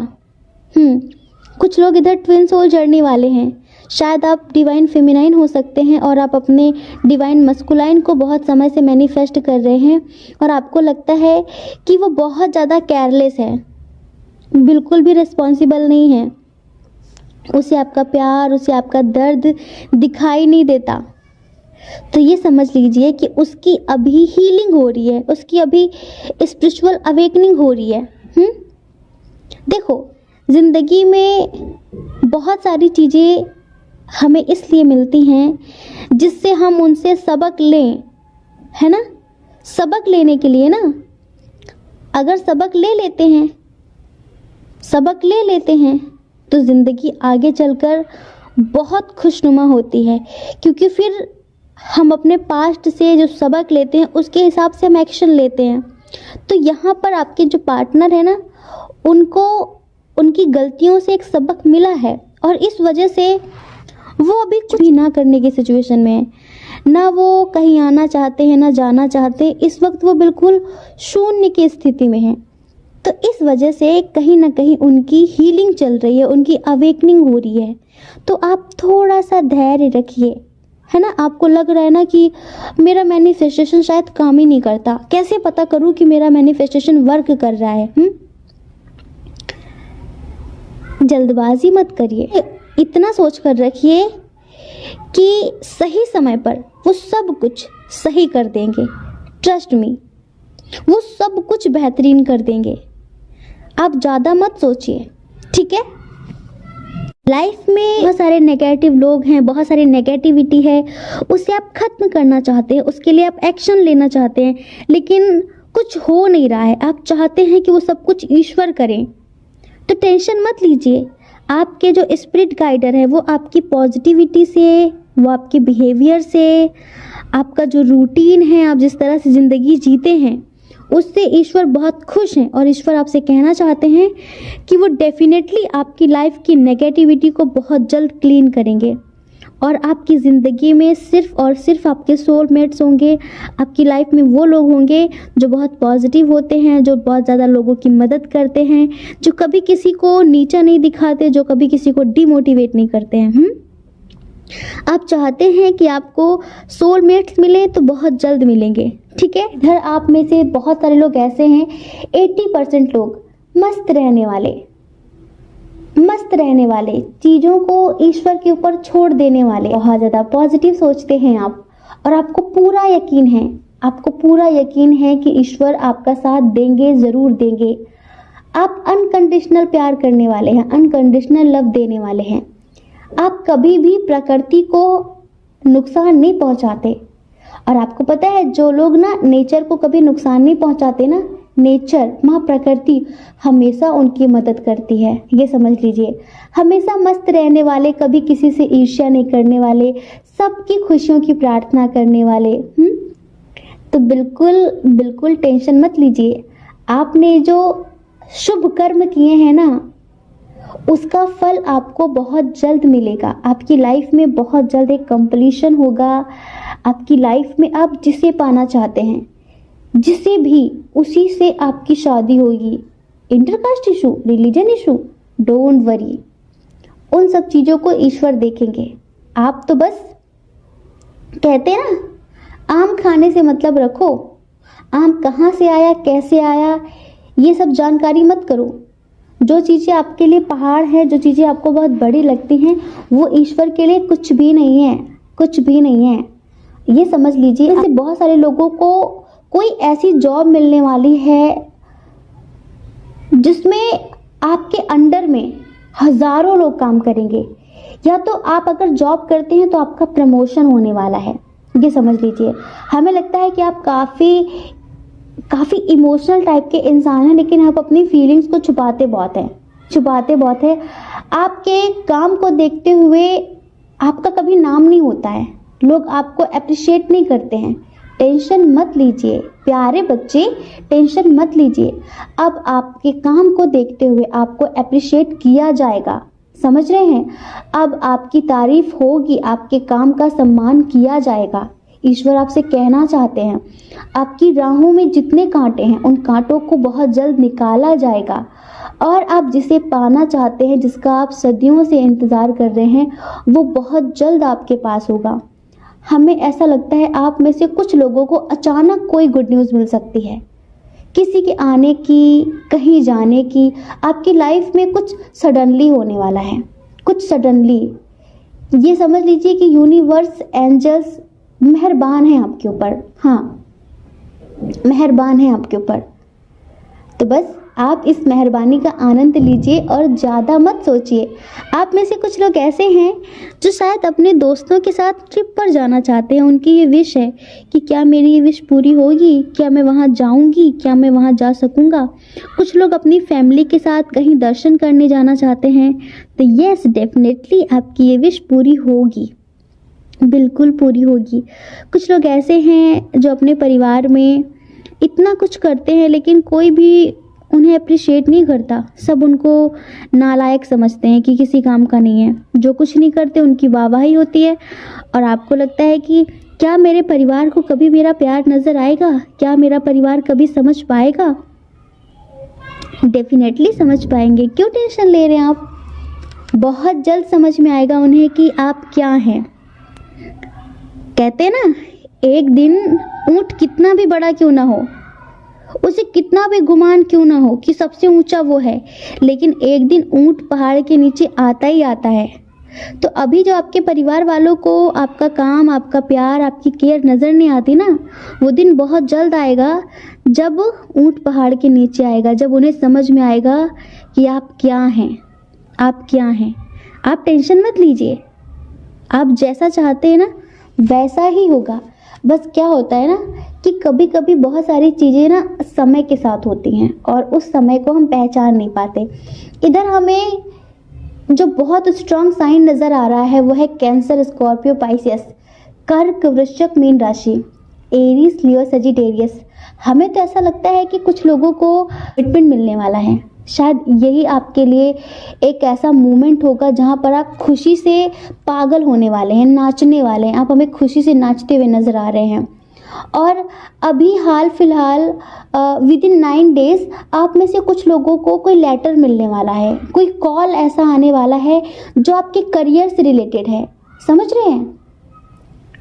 कुछ लोग इधर ट्विन सोल जर्नी वाले हैं, शायद आप डिवाइन फेमिनाइन हो सकते हैं और आप अपने डिवाइन मस्कुलाइन को बहुत समय से मैनिफेस्ट कर रहे हैं और आपको लगता है कि वो बहुत ज़्यादा केयरलेस है, बिल्कुल भी रिस्पॉन्सिबल नहीं है, उसे आपका प्यार, उसे आपका दर्द दिखाई नहीं देता। तो ये समझ लीजिए कि उसकी अभी हीलिंग हो रही है, उसकी अभी स्पिरिचुअल अवेकनिंग हो रही है। देखो, ज़िंदगी में बहुत सारी चीज़ें हमें इसलिए मिलती हैं जिससे हम उनसे सबक लें, है ना। सबक लेने के लिए ना, अगर सबक ले लेते हैं तो ज़िंदगी आगे चलकर बहुत खुशनुमा होती है, क्योंकि फिर हम अपने पास्ट से जो सबक लेते हैं उसके हिसाब से हम एक्शन लेते हैं। तो यहाँ पर आपके जो पार्टनर है ना, उनको उनकी गलतियों से एक सबक मिला है और इस वजह से वो अभी कुछ भी ना करने की सिचुएशन में है, ना वो कहीं आना चाहते हैं ना जाना चाहते। इस वक्त वो बिल्कुल शून्य की स्थिति में है। तो इस वजह से कहीं ना कहीं उनकी हीलिंग चल रही है, उनकी अवेकनिंग हो रही है। तो आप थोड़ा सा धैर्य रखिए, है ना। आपको लग रहा है ना कि मेरा मैनिफेस्टेशन शायद काम ही नहीं करता, कैसे पता करूं कि मेरा मैनिफेस्टेशन वर्क कर रहा है। जल्दबाजी मत करिए, इतना सोच कर रखिए कि सही समय पर वो सब कुछ सही कर देंगे। ट्रस्ट मी, वो सब कुछ बेहतरीन कर देंगे। आप ज़्यादा मत सोचिए, ठीक है। लाइफ में बहुत सारे नेगेटिव लोग हैं, बहुत सारी नेगेटिविटी है, उसे आप ख़त्म करना चाहते हैं, उसके लिए आप एक्शन लेना चाहते हैं, लेकिन कुछ हो नहीं रहा है। आप चाहते हैं कि वो सब कुछ ईश्वर करें, तो टेंशन मत लीजिए। आपके जो स्पिरिट गाइडर है वो आपकी पॉजिटिविटी से, वो आपके बिहेवियर से, आपका जो रूटीन है, आप जिस तरह से ज़िंदगी जीते हैं, उससे ईश्वर बहुत खुश हैं और ईश्वर आपसे कहना चाहते हैं कि वो डेफिनेटली आपकी लाइफ की नेगेटिविटी को बहुत जल्द क्लीन करेंगे। और आपकी ज़िंदगी में सिर्फ और सिर्फ आपके सोलमेट्स होंगे। आपकी लाइफ में वो लोग होंगे जो बहुत पॉजिटिव होते हैं, जो बहुत ज़्यादा लोगों की मदद करते हैं, जो कभी किसी को नीचा नहीं दिखाते, जो कभी किसी को डिमोटिवेट नहीं करते हैं। आप चाहते हैं कि आपको सोलमेट्स मिले तो बहुत जल्द मिलेंगे, ठीक है। इधर आप में से बहुत सारे लोग ऐसे हैं, 80% लोग मस्त रहने वाले, चीज़ों को ईश्वर के ऊपर छोड़ देने वाले, बहुत ज़्यादा पॉजिटिव सोचते हैं आप, और आपको पूरा यकीन है कि ईश्वर आपका साथ देंगे, ज़रूर देंगे। आप अनकंडीशनल प्यार करने वाले हैं, अनकंडीशनल लव देने वाले हैं। आप कभी भी प्रकृति को नुकसान नहीं पहुंचाते, और आपको पता है जो लोग ना नेचर को कभी नुकसान नहीं पहुंचाते ना, नेचर माँ प्रकृति हमेशा उनकी मदद करती है, ये समझ लीजिए। हमेशा मस्त रहने वाले, कभी किसी से ईर्ष्या नहीं करने वाले, सबकी खुशियों की प्रार्थना करने वाले। तो बिल्कुल टेंशन मत लीजिए। आपने जो शुभ कर्म किए हैं ना, उसका फल आपको बहुत जल्द मिलेगा। आपकी लाइफ में बहुत जल्द एक कंप्लीशन होगा। आपकी लाइफ में आप जिसे पाना चाहते हैं, जिसे भी, उसी से आपकी शादी होगी। Intercaste issue, religion issue, don't worry, उन सब चीज़ों को ईश्वर देखेंगे। आप तो बस कहते हैं ना, आम खाने से मतलब रखो। आम कहाँ से आया, कैसे आया, ये सब जानकारी मत करो। जो चीज़ें आपके लिए पहाड़ है, जो चीज़ें आपको बहुत बड़ी लगती हैं, वो ईश्वर के लिए कुछ भी नहीं है, ये समझ लीजिए। ऐसे बहुत सारे लोगों को कोई ऐसी जॉब मिलने वाली है जिसमें आपके अंडर में हजारों लोग काम करेंगे, या तो आप अगर जॉब करते हैं तो आपका प्रमोशन होने वाला है, ये समझ लीजिए। हमें लगता है कि आप काफ़ी इमोशनल टाइप के इंसान हैं, लेकिन आप अपनी फीलिंग्स को छुपाते बहुत हैं। आपके काम को देखते हुए आपका कभी नाम नहीं होता है, लोग आपको अप्रिशिएट नहीं करते हैं। टेंशन मत लीजिए प्यारे बच्चे, टेंशन मत लीजिए। अब आपके काम को देखते हुए आपको अप्रिशिएट किया जाएगा, समझ रहे हैं। अब आपकी तारीफ होगी, आपके काम का सम्मान किया जाएगा। ईश्वर आपसे कहना चाहते हैं, आपकी राहों में जितने कांटे हैं, उन कांटों को बहुत जल्द निकाला जाएगा, और आप जिसे पाना चाहते हैं, जिसका आप सदियों से इंतज़ार कर रहे हैं, वो बहुत जल्द आपके पास होगा। हमें ऐसा लगता है आप में से कुछ लोगों को अचानक कोई गुड न्यूज़ मिल सकती है, किसी के आने की, कहीं जाने की। आपकी लाइफ में कुछ सडनली होने वाला है, कुछ सडनली। ये समझ लीजिए कि यूनिवर्स, एंजल्स मेहरबान है आपके ऊपर, हाँ मेहरबान है आपके ऊपर। तो बस आप इस मेहरबानी का आनंद लीजिए और ज़्यादा मत सोचिए। आप में से कुछ लोग ऐसे हैं जो शायद अपने दोस्तों के साथ ट्रिप पर जाना चाहते हैं। उनकी ये विश है कि क्या मेरी ये विश पूरी होगी, क्या मैं वहाँ जाऊँगी, क्या मैं वहाँ जा सकूँगा। कुछ लोग अपनी फैमिली के साथ कहीं दर्शन करने जाना चाहते हैं। तो यस, डेफिनेटली आपकी ये विश पूरी होगी, बिल्कुल पूरी होगी। कुछ लोग ऐसे हैं जो अपने परिवार में इतना कुछ करते हैं, लेकिन कोई भी उन्हें अप्रिशिएट नहीं करता। सब उनको नालायक समझते हैं कि किसी काम का नहीं है। जो कुछ नहीं करते उनकी वाहवाही होती है, और आपको लगता है कि क्या मेरे परिवार को कभी मेरा प्यार नज़र आएगा, क्या मेरा परिवार कभी समझ पाएगा। डेफिनेटली समझ पाएंगे, क्यों टेंशन ले रहे हैं आप। बहुत जल्द समझ में आएगा उन्हें कि आप क्या हैं। कहते हैं ना, एक दिन ऊंट कितना भी बड़ा क्यों ना हो, उसे कितना भी गुमान क्यों ना हो कि सबसे ऊंचा वो है, लेकिन एक दिन ऊंट पहाड़ के नीचे आता ही आता है। तो अभी जो आपके परिवार वालों को आपका काम, आपका प्यार, आपकी केयर नज़र नहीं आती ना, वो दिन बहुत जल्द आएगा जब ऊंट पहाड़ के नीचे आएगा, जब उन्हें समझ में आएगा कि आप क्या हैं, आप क्या हैं। आप टेंशन मत लीजिए, आप जैसा चाहते हैं ना वैसा ही होगा। बस क्या होता है ना कि कभी कभी बहुत सारी चीज़ें ना समय के साथ होती हैं, और उस समय को हम पहचान नहीं पाते। इधर हमें जो बहुत स्ट्रॉन्ग साइन नज़र आ रहा है वो है कैंसर, स्कॉर्पियो, पाइसेस, कर्क, वृश्चिक, मीन राशि, एरीज, लियो, सजिटेरियस। हमें तो ऐसा लगता है कि कुछ लोगों को कमिटमेंट मिलने वाला है, शायद यही आपके लिए एक ऐसा मोमेंट होगा जहाँ पर आप खुशी से पागल होने वाले हैं, नाचने वाले हैं। आप हमें खुशी से नाचते हुए नज़र आ रहे हैं। और अभी हाल फिलहाल विद इन 9 डेज आप में से कुछ लोगों को कोई लेटर मिलने वाला है, कोई कॉल ऐसा आने वाला है जो आपके करियर से रिलेटेड है। समझ रहे हैं?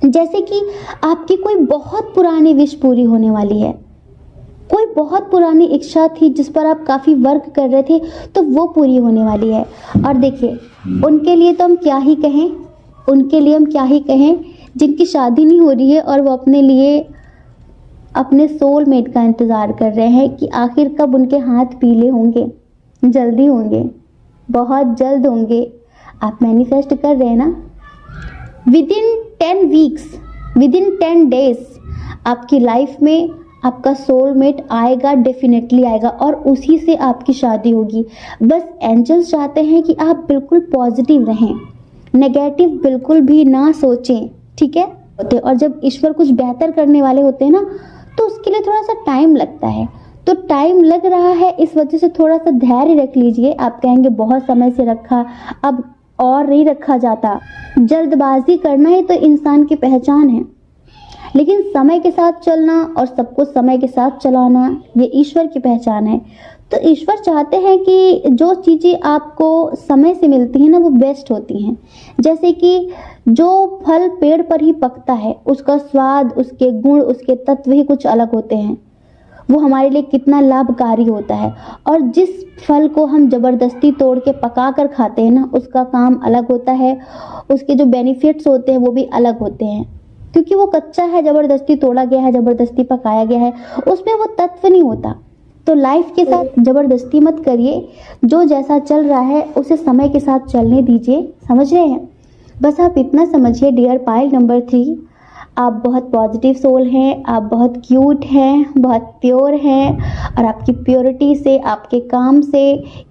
जैसे कि आपकी कोई बहुत पुरानी विश पूरी होने वाली है, कोई बहुत पुरानी इच्छा थी जिस पर आप काफ़ी वर्क कर रहे थे, तो वो पूरी होने वाली है। और देखिए, उनके लिए तो हम क्या ही कहें, उनके लिए हम क्या ही कहें जिनकी शादी नहीं हो रही है और वो अपने लिए अपने सोलमेट का इंतज़ार कर रहे हैं कि आखिर कब उनके हाथ पीले होंगे। जल्दी होंगे, बहुत जल्द होंगे। आप मैनिफेस्ट कर रहे हैं ना? With in 10 weeks, with in 10 days आपकी लाइफ में आपका सोलमेट आएगा, डेफिनेटली आएगा, और उसी से आपकी शादी होगी। बस एंजल्स चाहते हैं कि आप बिल्कुल पॉजिटिव रहें, नेगेटिव बिल्कुल भी ना सोचें, ठीक है? और जब ईश्वर कुछ बेहतर करने वाले होते हैं ना, तो उसके लिए थोड़ा सा टाइम लगता है। तो टाइम लग रहा है, इस वजह से थोड़ा सा धैर्य रख लीजिए। आप कहेंगे बहुत समय से रखा, अब और नहीं रखा जाता। जल्दबाजी करना ही तो इंसान की पहचान है, लेकिन समय के साथ चलना और सबको समय के साथ चलाना, ये ईश्वर की पहचान है। तो ईश्वर चाहते हैं कि जो चीज़ें आपको समय से मिलती हैं ना, वो बेस्ट होती हैं। जैसे कि जो फल पेड़ पर ही पकता है, उसका स्वाद, उसके गुण, उसके तत्व ही कुछ अलग होते हैं। वो हमारे लिए कितना लाभकारी होता है। और जिस फल को हम ज़बरदस्ती तोड़ के पका कर खाते हैं ना, उसका काम अलग होता है, उसके जो बेनिफिट्स होते हैं वो भी अलग होते हैं, क्योंकि वो कच्चा है, ज़बरदस्ती तोड़ा गया है, ज़बरदस्ती पकाया गया है, उसमें वो तत्व नहीं होता। तो लाइफ के साथ ज़बरदस्ती मत करिए, जो जैसा चल रहा है उसे समय के साथ चलने दीजिए। समझ रहे हैं? बस आप इतना समझिए डियर पाइल नंबर 3, आप बहुत पॉजिटिव सोल हैं, आप बहुत क्यूट हैं, बहुत प्योर हैं, और आपकी प्योरिटी से, आपके काम से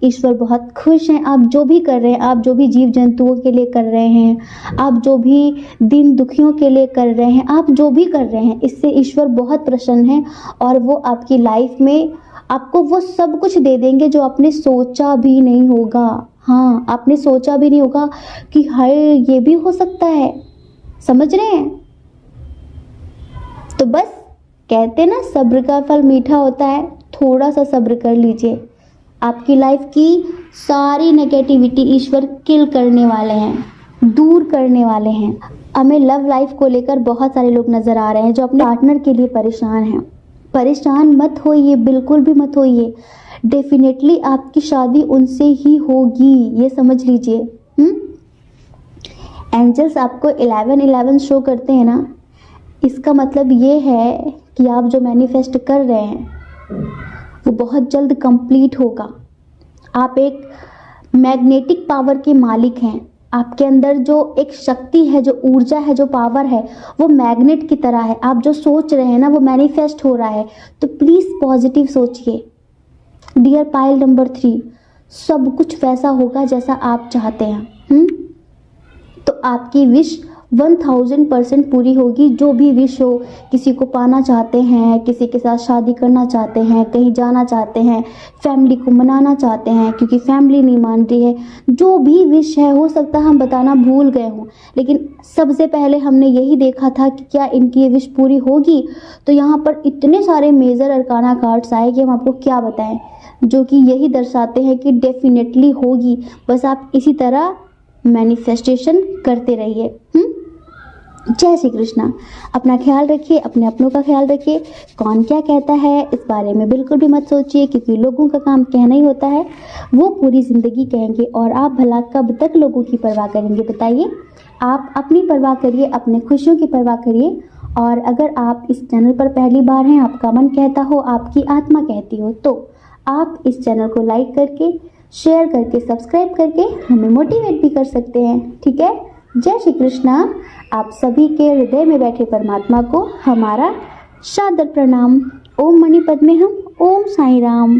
ईश्वर बहुत खुश हैं। आप जो भी कर रहे हैं, आप जो भी जीव जंतुओं के लिए कर रहे हैं, आप जो भी दिन दुखियों के लिए कर रहे हैं, आप जो भी कर रहे हैं, इससे ईश्वर बहुत प्रसन्न है। और वो आपकी लाइफ में आपको वो सब कुछ दे देंगे जो आपने सोचा भी नहीं होगा। हाँ, आपने सोचा भी नहीं होगा कि हाय ये भी हो सकता है। समझ रहे हैं? तो बस कहते ना, सब्र का फल मीठा होता है। थोड़ा सा सब्र कर लीजिए, आपकी लाइफ की सारी नेगेटिविटी ईश्वर किल करने वाले हैं, दूर करने वाले हैं। हमें लव लाइफ को लेकर बहुत सारे लोग नजर आ रहे हैं जो अपने पार्टनर के लिए परेशान हैं। परेशान मत होइए, बिल्कुल भी मत होइए। डेफिनेटली आपकी शादी उनसे ही होगी, ये समझ लीजिए। एंजल्स आपको 11-11 शो करते हैं ना, इसका मतलब ये है कि आप जो मैनिफेस्ट कर रहे हैं वो बहुत जल्द कंप्लीट होगा। आप एक मैग्नेटिक पावर के मालिक हैं। आपके अंदर जो एक शक्ति है, जो ऊर्जा है, जो पावर है, वो मैग्नेट की तरह है। आप जो सोच रहे हैं ना, वो मैनिफेस्ट हो रहा है। तो प्लीज़ पॉजिटिव सोचिए डियर पाइल नंबर 3, सब कुछ वैसा होगा जैसा आप चाहते हैं। तो आपकी विश 1000% पूरी होगी। जो भी विश हो, किसी को पाना चाहते हैं, किसी के साथ शादी करना चाहते हैं, कहीं जाना चाहते हैं, फैमिली को मनाना चाहते हैं क्योंकि फैमिली नहीं मान रही है, जो भी विश है, हो सकता है हम बताना भूल गए हों, लेकिन सबसे पहले हमने यही देखा था कि क्या इनकी ये विश पूरी होगी। तो यहाँ पर इतने सारे मेजर अरकाना कार्ड्स आए कि हम आपको क्या बताएं, जो कि यही दर्शाते हैं कि डेफिनेटली होगी। बस आप इसी तरह मैनिफेस्टेशन करते रहिए। जय श्री कृष्णा। अपना ख्याल रखिए, अपने अपनों का ख्याल रखिए। कौन क्या कहता है इस बारे में बिल्कुल भी मत सोचिए, क्योंकि लोगों का काम कहना ही होता है, वो पूरी ज़िंदगी कहेंगे। और आप भला कब तक लोगों की परवाह करेंगे बताइए? आप अपनी परवाह करिए, अपने खुशियों की परवाह करिए। और अगर आप इस चैनल पर पहली बार हैं, आपका मन कहता हो, आपकी आत्मा कहती हो, तो आप इस चैनल को लाइक करके, शेयर करके, सब्सक्राइब करके हमें मोटिवेट भी कर सकते हैं। ठीक है? जय श्री कृष्णा। आप सभी के हृदय में बैठे परमात्मा को हमारा सादर प्रणाम। ओम मणि पद्मे हम, ओम साईं राम।